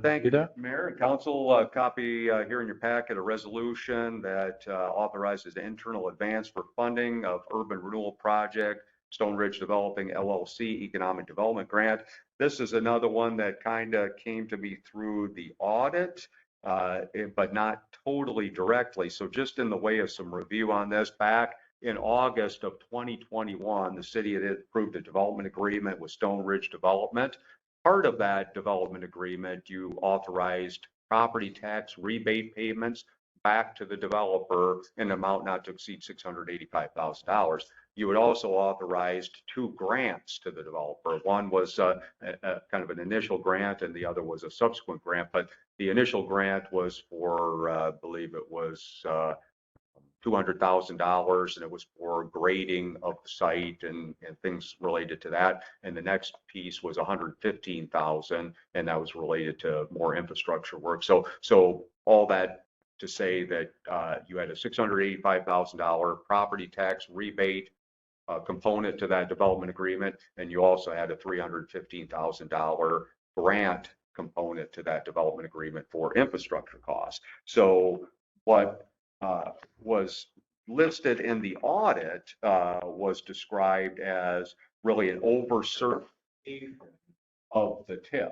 Thank you, Do that. Mayor and Council. Copy here in your packet, a resolution that authorizes the internal advance for funding of urban renewal project, Stone Ridge Developing LLC Economic Development Grant. This is another one that kind of came to me through the audit, but not totally directly. So just in the way of some review on this, back in August of 2021, the city had approved a development agreement with Stone Ridge Development. Part of that development agreement, you authorized property tax rebate payments back to the developer in an amount not to exceed $685,000. You had also authorized 2 grants to the developer. One was a kind of an initial grant and the other was a subsequent grant. But the initial grant was for, I believe it was $200,000, and it was for grading of the site and things related to that. And the next piece was $115,000, and that was related to more infrastructure work. So all that to say that you had a $685,000 property tax rebate component to that development agreement, and you also had a $315,000 grant component to that development agreement for infrastructure costs. So what was listed in the audit was described as really an over-certification of the TIF.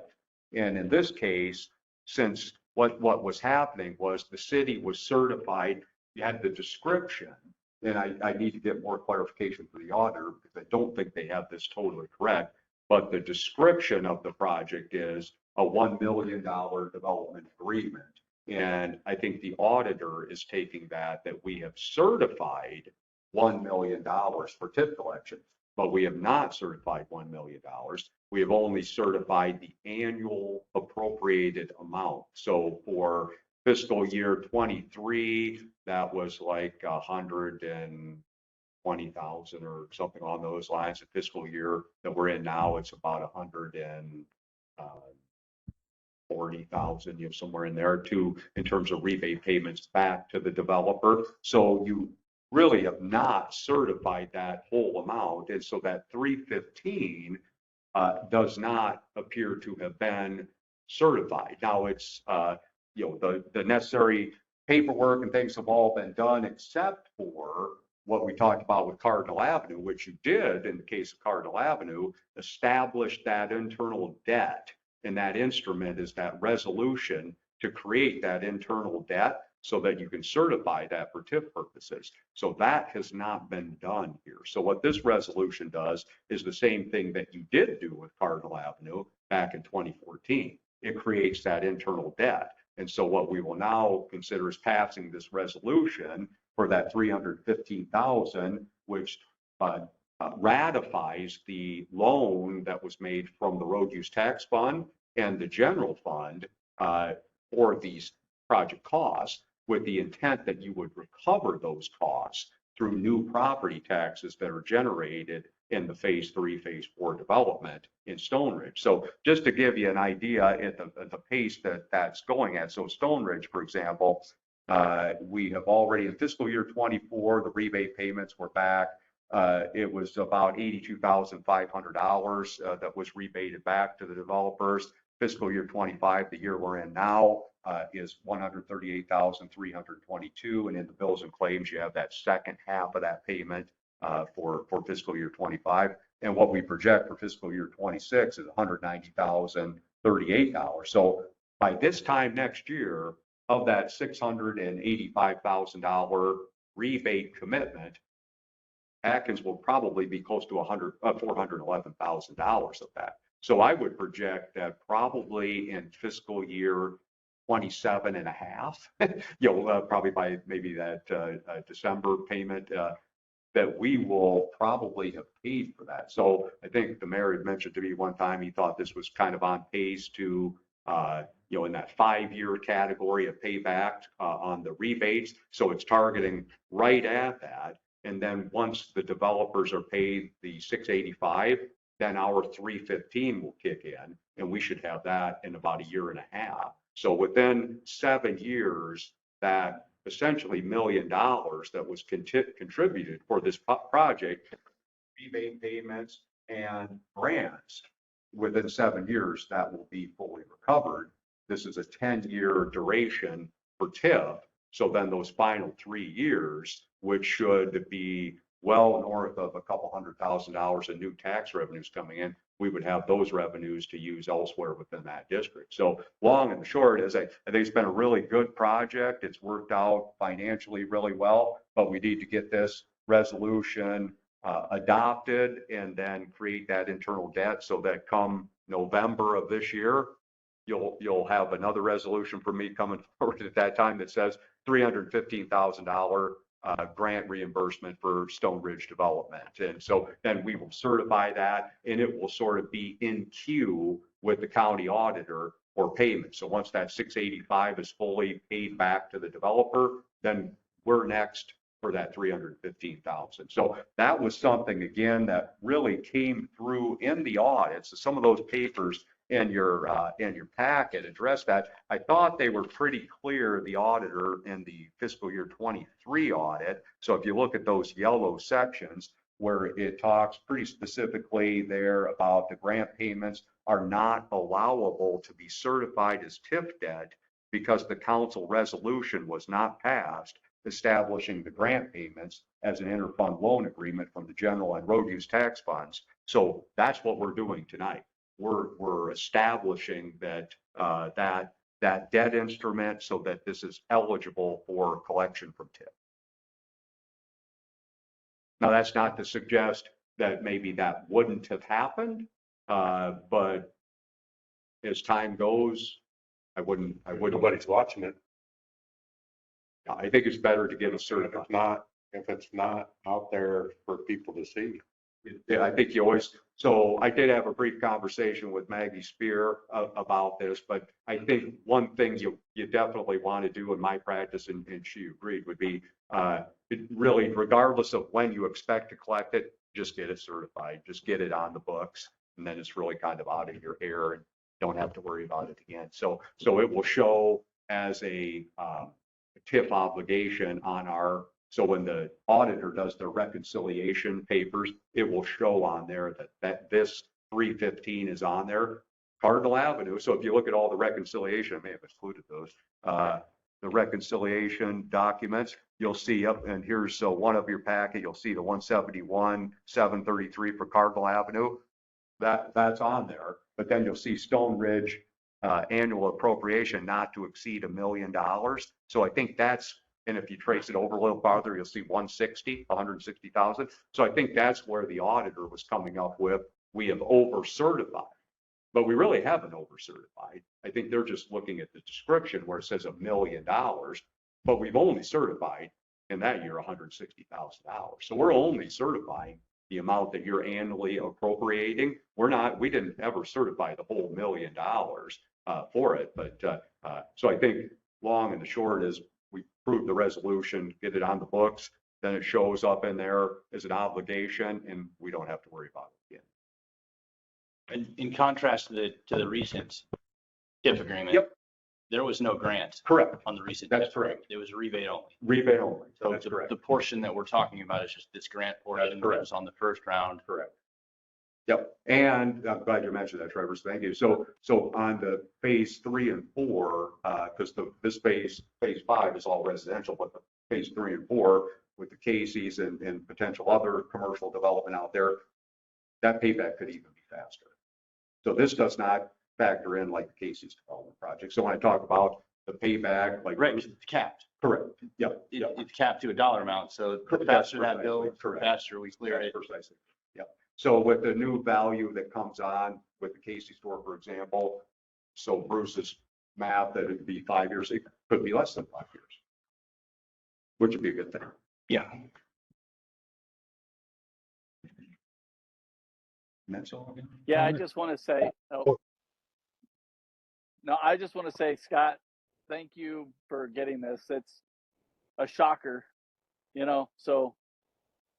And in this case, since what was happening was the city was certified, you had the description, and I need to get more clarification for the auditor because I don't think they have this totally correct, but the description of the project is a $1 million development agreement. And I think the auditor is taking that we have certified $1 million for TIF collection, but we have not certified $1 million. We have only certified the annual appropriated amount. So for fiscal year 23, that was like 120,000 or something along those lines. The fiscal year that we're in now, it's about 140,000, somewhere in there too, in terms of rebate payments back to the developer. So you really have not certified that whole amount. And so that 315 does not appear to have been certified. Now it's, the necessary paperwork and things have all been done except for what we talked about with Cardinal Avenue, which you did in the case of Cardinal Avenue, establish that internal debt. And that instrument is that resolution to create that internal debt so that you can certify that for TIF purposes. So that has not been done here. So what this resolution does is the same thing that you did do with Cardinal Avenue back in 2014. It creates that internal debt. And so what we will now consider is passing this resolution for that 315,000, which ratifies the loan that was made from the road use tax fund and the general fund for these project costs, with the intent that you would recover those costs through new property taxes that are generated in the phase 3, phase 4 development in Stone Ridge. So just to give you an idea at the pace that that's going at. So Stone Ridge, for example, we have already in fiscal year 24, the rebate payments were back. It was about $82,500 that was rebated back to the developers. Fiscal year 25, the year we're in now, is $138,322. And in the bills and claims, you have that second half of that payment for fiscal year 25. And what we project for fiscal year 26 is $190,038. So by this time next year, of that $685,000 rebate commitment, Atkins will probably be close to $411,000 of that. So I would project that probably in fiscal year 27 and a half, probably by maybe that December payment, that we will probably have paid for that. So I think the mayor had mentioned to me one time, he thought this was kind of on pace to, in that 5-year category of payback on the rebates. So it's targeting right at that. And then once the developers are paid the 685, then our 315 will kick in, and we should have that in about a year and a half. So within 7 years, that essentially $1 million that was contributed for this project, rebate payments and grants, within 7 years, that will be fully recovered. This is a 10-year duration for TIF. So then those final 3 years, which should be well north of a couple $100,000 in new tax revenues coming in, we would have those revenues to use elsewhere within that district. So long and the short is, I think it's been a really good project. It's worked out financially really well, but we need to get this resolution adopted and then create that internal debt so that come November of this year, you'll have another resolution for me coming forward at that time that says $315,000 grant reimbursement for Stone Ridge development. And so then we will certify that, and it will sort of be in queue with the county auditor for payment. So once that 685 is fully paid back to the developer, then we're next for that 315,000. So that was something, again, that really came through in the audits. So some of those papers in your packet address that. I thought they were pretty clear, the auditor in the fiscal year 23 audit. So if you look at those yellow sections where it talks pretty specifically there about the grant payments are not allowable to be certified as TIF debt because the council resolution was not passed establishing the grant payments as an interfund loan agreement from the general and road use tax funds. So that's what we're doing tonight. We're establishing that that debt instrument so that this is eligible for collection from TIF. Now, that's not to suggest that maybe that wouldn't have happened, but as time goes, I wouldn't. Nobody's watching it. I think it's better to get a certificate. If it's not out there for people to see. Yeah, I think you always, so I did have a brief conversation with Maggie Spear about this, but I think one thing you definitely want to do in my practice, and she agreed, would be really, regardless of when you expect to collect it, just get it certified, just get it on the books, and then it's really kind of out of your hair and don't have to worry about it again. So it will show as a TIF obligation on our. So when the auditor does their reconciliation papers, it will show on there that this 315 is on there. Cardinal Avenue. So if you look at all the reconciliation, I may have excluded those. The reconciliation documents, you'll see up, and here's one of your packet. You'll see the 171,733 for Cardinal Avenue. That's on there. But then you'll see Stone Ridge annual appropriation not to exceed $1 million. So I think that's. And if you trace it over a little farther, you'll see 160,000. So I think that's where the auditor was coming up with, we have over-certified, but we really haven't over-certified. I think they're just looking at the description where it says $1 million, but we've only certified in that year $160,000. So we're only certifying the amount that you're annually appropriating. We didn't ever certify the whole $1 million for it. But so I think long and the short is, we prove the resolution, get it on the books, then it shows up in there as an obligation and we don't have to worry about it again. And in contrast to the recent TIF agreement. Yep. There was no grant Correct. on the recent. That's TIF. correct. It was a rebate only. Rebate only. So That's correct. the portion that we're talking about is just this grant portion that correct. was on the first round. Correct. Yep. And I'm glad you mentioned that, Trevor. So thank you. So on the phase 3 and 4, because this phase 5 is all residential, but the phase 3 and 4 with the Casey's and potential other commercial development out there, that payback could even be faster. So this does not factor in like the Casey's development project. So when I talk about the payback, like Right, it's capped. correct. Yep. It's capped to a dollar amount. So the That's faster that precisely builds, the correct. faster we clear it. Precisely. Yep. So with the new value that comes on with the Casey store, for example, so Bruce's math that it'd be 5 years, it could be less than 5 years, which would be a good thing. Yeah. And that's all. Yeah, I just want to say, no, I just want to say, Scott, thank you for getting this. It's a shocker, so,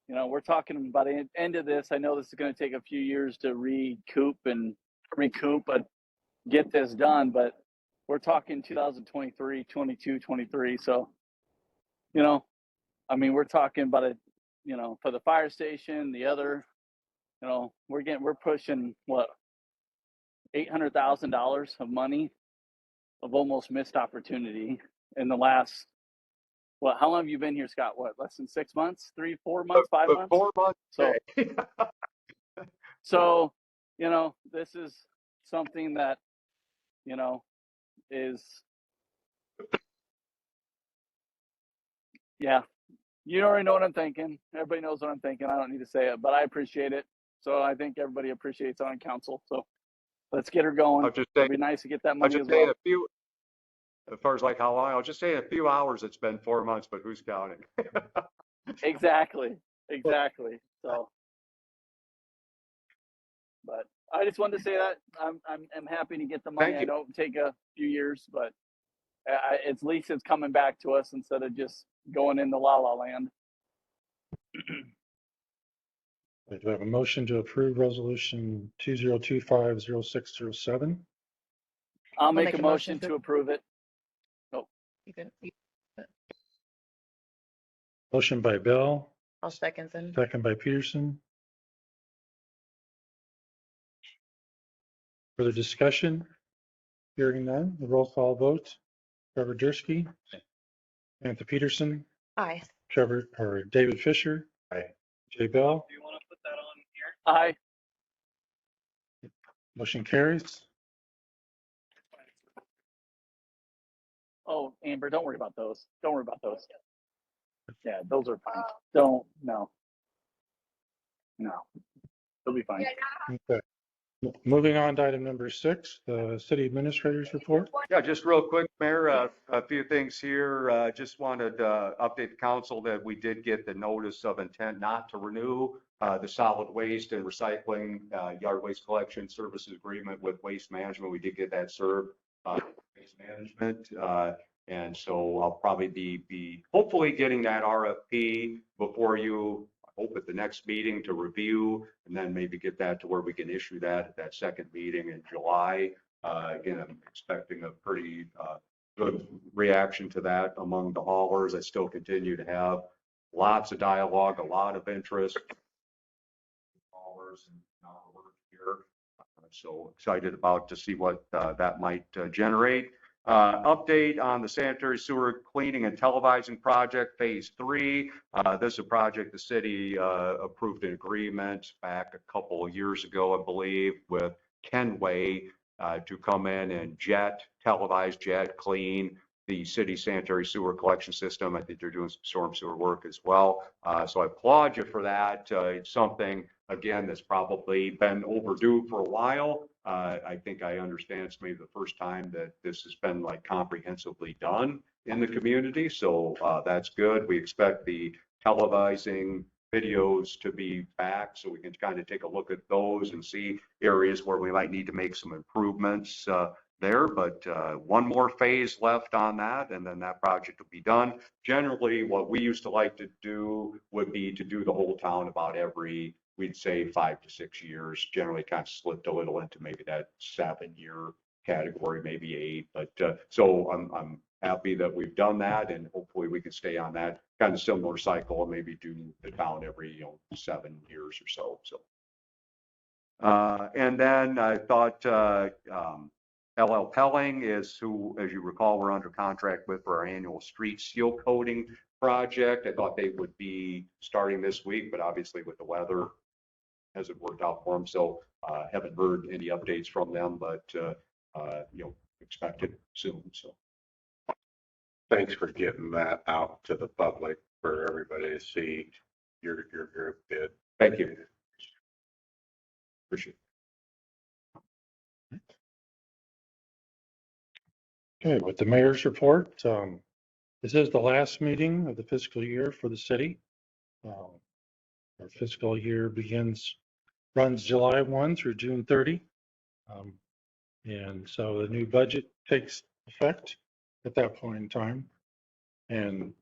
we're talking about the end of this. I know this is going to take a few years to recoup, but get this done. But we're talking 2023, 22, 23. So, we're talking about it, for the fire station, the other, we're pushing what, $800,000 of money of almost missed opportunity in the last, how long have you been here, Scott? Less than 6 months, 3, 4 months, 5 months? 4 months. So, this is something that, is, yeah, you already know what I'm thinking. Everybody knows what I'm thinking. I don't need to say it, but I appreciate it. So I think everybody appreciates it on council. So let's get her going. It'd be nice to get that money as well. As far as like how long, I'll just say in a few hours, it's been 4 months, but who's counting? Exactly. So, but I just wanted to say that I'm happy to get the money. I know it'll take a few years, but at least it's coming back to us instead of just going into la la land. Do we have a motion to approve resolution 2025-0607? I'll make a motion to approve it. You can, Motion by Bill, I'll second then. second by Peterson. Further discussion? Hearing none, the roll call vote. Trevor Dursky. Samantha Peterson. Aye. David Fisher. Aye. Jay Bell. Do you want to put that on here? Aye. Motion carries. Oh, Amber, don't worry about those. Yeah, those are fine. No. They'll be fine. Okay. Moving on to item number 6, the city administrator's report. Yeah, just real quick, Mayor, a few things here. Just wanted to update the council that we did get the notice of intent not to renew the solid waste and recycling yard waste collection services agreement with Waste Management. We did get that served Waste Management. And so I'll probably be hopefully getting that RFP before you, I hope at the next meeting to review, and then maybe get that to where we can issue that at that second meeting in July. Again, I'm expecting a pretty good reaction to that among the haulers. I still continue to have lots of dialogue, a lot of interest. Haulers and now we're here. So excited about to see what that might generate. Update on the sanitary sewer cleaning and televising project, phase 3. This is a project the city approved an agreement back a couple of years ago, I believe, with Kenway to come in and televise, clean the city sanitary sewer collection system. I think they're doing some storm sewer work as well. So I applaud you for that. It's something, again, that's probably been overdue for a while. I think I understand it's maybe the first time that this has been like comprehensively done in the community. So that's good. We expect the televising videos to be back so we can kind of take a look at those and see areas where we might need to make some improvements there, but one more phase left on that, and then that project will be done. Generally, what we used to like to do would be to do the whole town about every, we'd say 5 to 6 years, generally kind of slipped a little into maybe that 7-year category, maybe 8. But so I'm happy that we've done that, and hopefully we can stay on that kind of similar cycle and maybe do the town every, 7 years or so. So. And then I thought LL Pelling is who, as you recall, we're under contract with for our annual street seal coating project. I thought they would be starting this week, but obviously with the weather hasn't worked out for them. So haven't heard any updates from them, but expected soon. So Thanks for getting that out to the public for everybody to see your group did. thank you. Appreciate it. Okay, with the mayor's report, this is the last meeting of the fiscal year for the city. Our fiscal year runs July 1 through June 30. And so the new budget takes effect at that point in time. And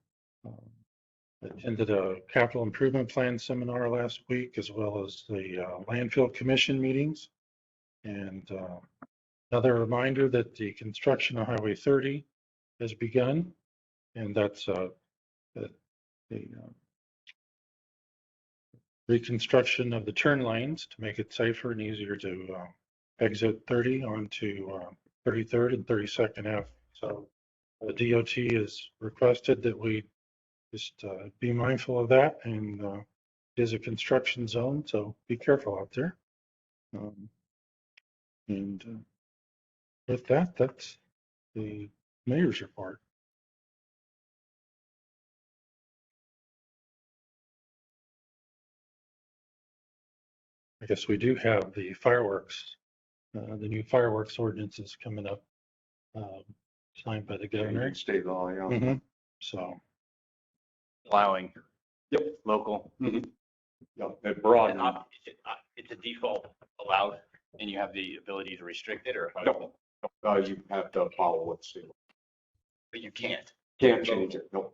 attended a capital improvement plan seminar last week, as well as the landfill commission meetings. And another reminder that the construction of Highway 30 has begun, and that's the reconstruction of the turn lanes to make it safer and easier to exit 30 onto 33rd and 32nd Ave. So the DOT has requested that we just be mindful of that, and it is a construction zone, so be careful out there. And with that, that's the mayor's report. I guess we do have the fireworks, the new fireworks ordinances coming up, signed by the governor. State law, yeah. Mhm. So, allowing Yep. local. Yeah, it broadened. It's a default allowed, and you have the ability to restrict it, or how? No, you have to follow what's state. But you can't. Can't change it, no.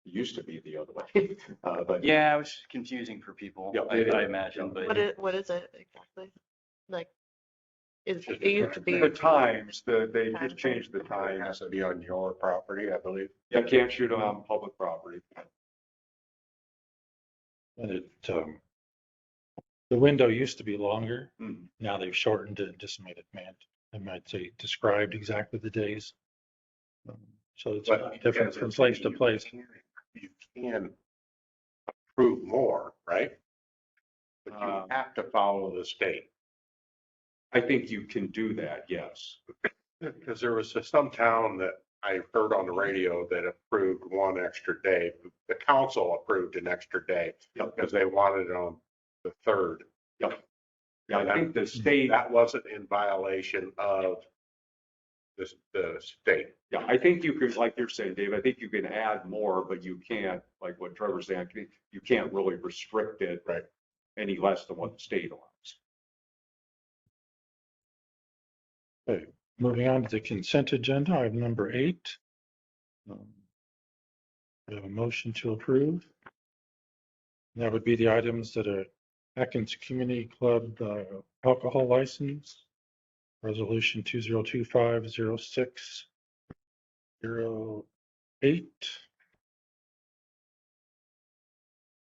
It used to be the other way, but. Yeah, it was confusing for people, Yeah, I imagine, yeah. but What is it exactly? Like, it used to be. The times, they Time just changed the It times. has to be on your property, I believe. You can't shoot them on public property. and the window used to be longer. Mhm. Now they've shortened it and just made it I might say described exactly the days. So it's But different from place to place. You can approve more, right? But you have to follow the state. I think you can do that, yes. Because there was some town that I heard on the radio that approved one extra day. The council approved an extra day Yep. because they wanted it on the 3rd. Yep. Yeah, I think the state, That wasn't in violation of the state. yeah, I think you could, like you're saying, Dave, I think you can add more, but you can't, like what Trevor's saying, you can't really restrict it. Right. Any less than what the state allows. Okay, moving on to the consent agenda, item number 8. We have a motion to approve. That would be the items that are Atkins Community Club alcohol license, resolution 2025-06-08,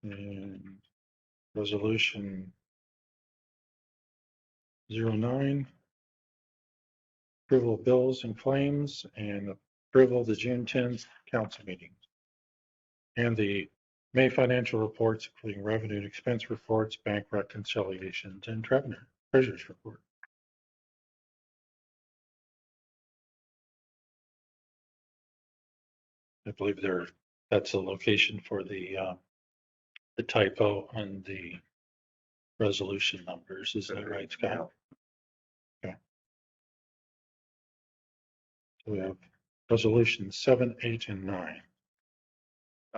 and resolution 09, approval of bills and claims, and approval of the June 10th council meeting. And the May financial reports, including revenue and expense reports, bank reconciliations, and treasurer's report. I believe that's a location for the typo on the resolution numbers. Is that right, Scott? Okay. So we have resolutions 7, 8, and 9.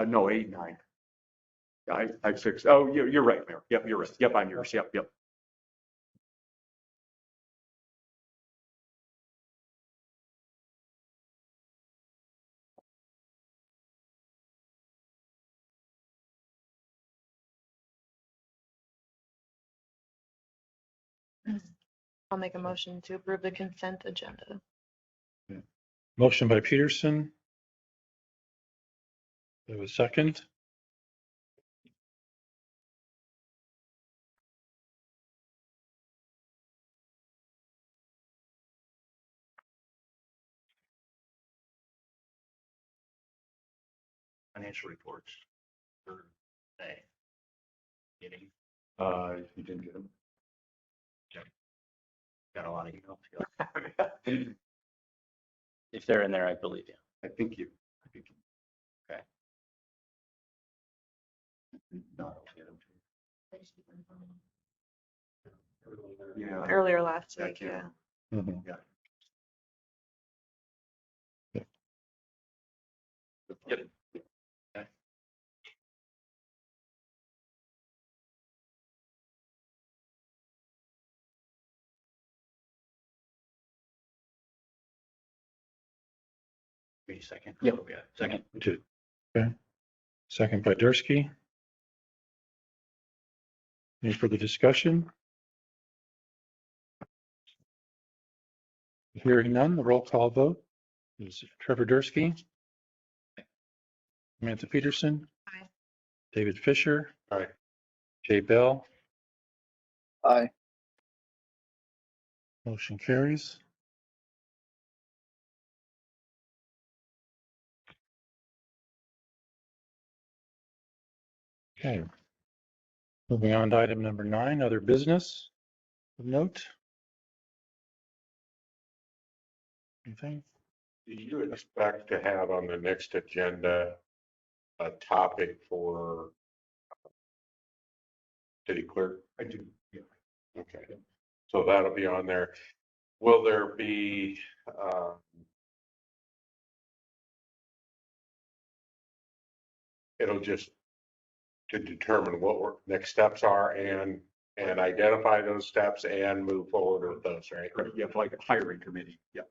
No, 8, 9. I fixed, oh, you're right, Mayor. Yep, you're right. Yep, on yours. Yep. I'll make a motion to approve the consent agenda. Motion by Peterson. There was a second. Financial reports for May. Getting, You didn't get them? got a lot of emails. If they're in there, I believe you. I think you. Okay. No, I don't get them. Yeah. Earlier last That week, too. yeah. Mhm. Yeah. Yep. Okay. Wait a second. Yep. Yeah, second. Okay. Second by Dursky. Any further discussion? Hearing none, the roll call vote is Trevor Dursky. Samantha Peterson. Aye. David Fisher. Aye. Jay Bell. Aye. Motion carries. Okay. Moving on to item number 9, other business of note. Anything? Do you expect to have on the next agenda a topic for city clerk? I do. Yeah. Okay, so that'll be on there. Will there be, it'll just to determine what next steps are and identify those steps and move forward with those, right? You have like a hiring committee. Yep.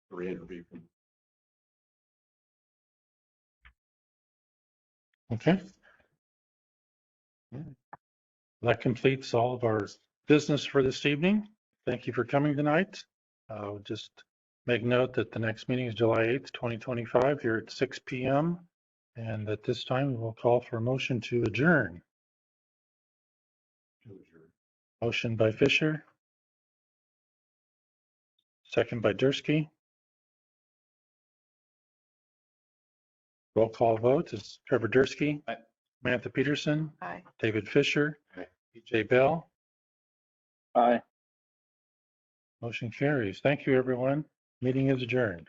Re-interview. Okay. That completes all of our business for this evening. Thank you for coming tonight. Just make note that the next meeting is July 8th, 2025 here at 6 p.m. And at this time, we will call for a motion to adjourn. Motion by Fisher. Second by Dursky. Roll call vote is Trevor Dursky. Aye. Samantha Peterson. Aye. David Fisher. Aye. Jay Bell. Aye. Motion carries. Thank you, everyone. Meeting is adjourned.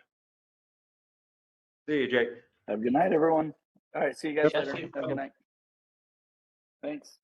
See you, Jake. Have a good night, everyone. All right, see you guys Yep. later. Have a good night. Thanks.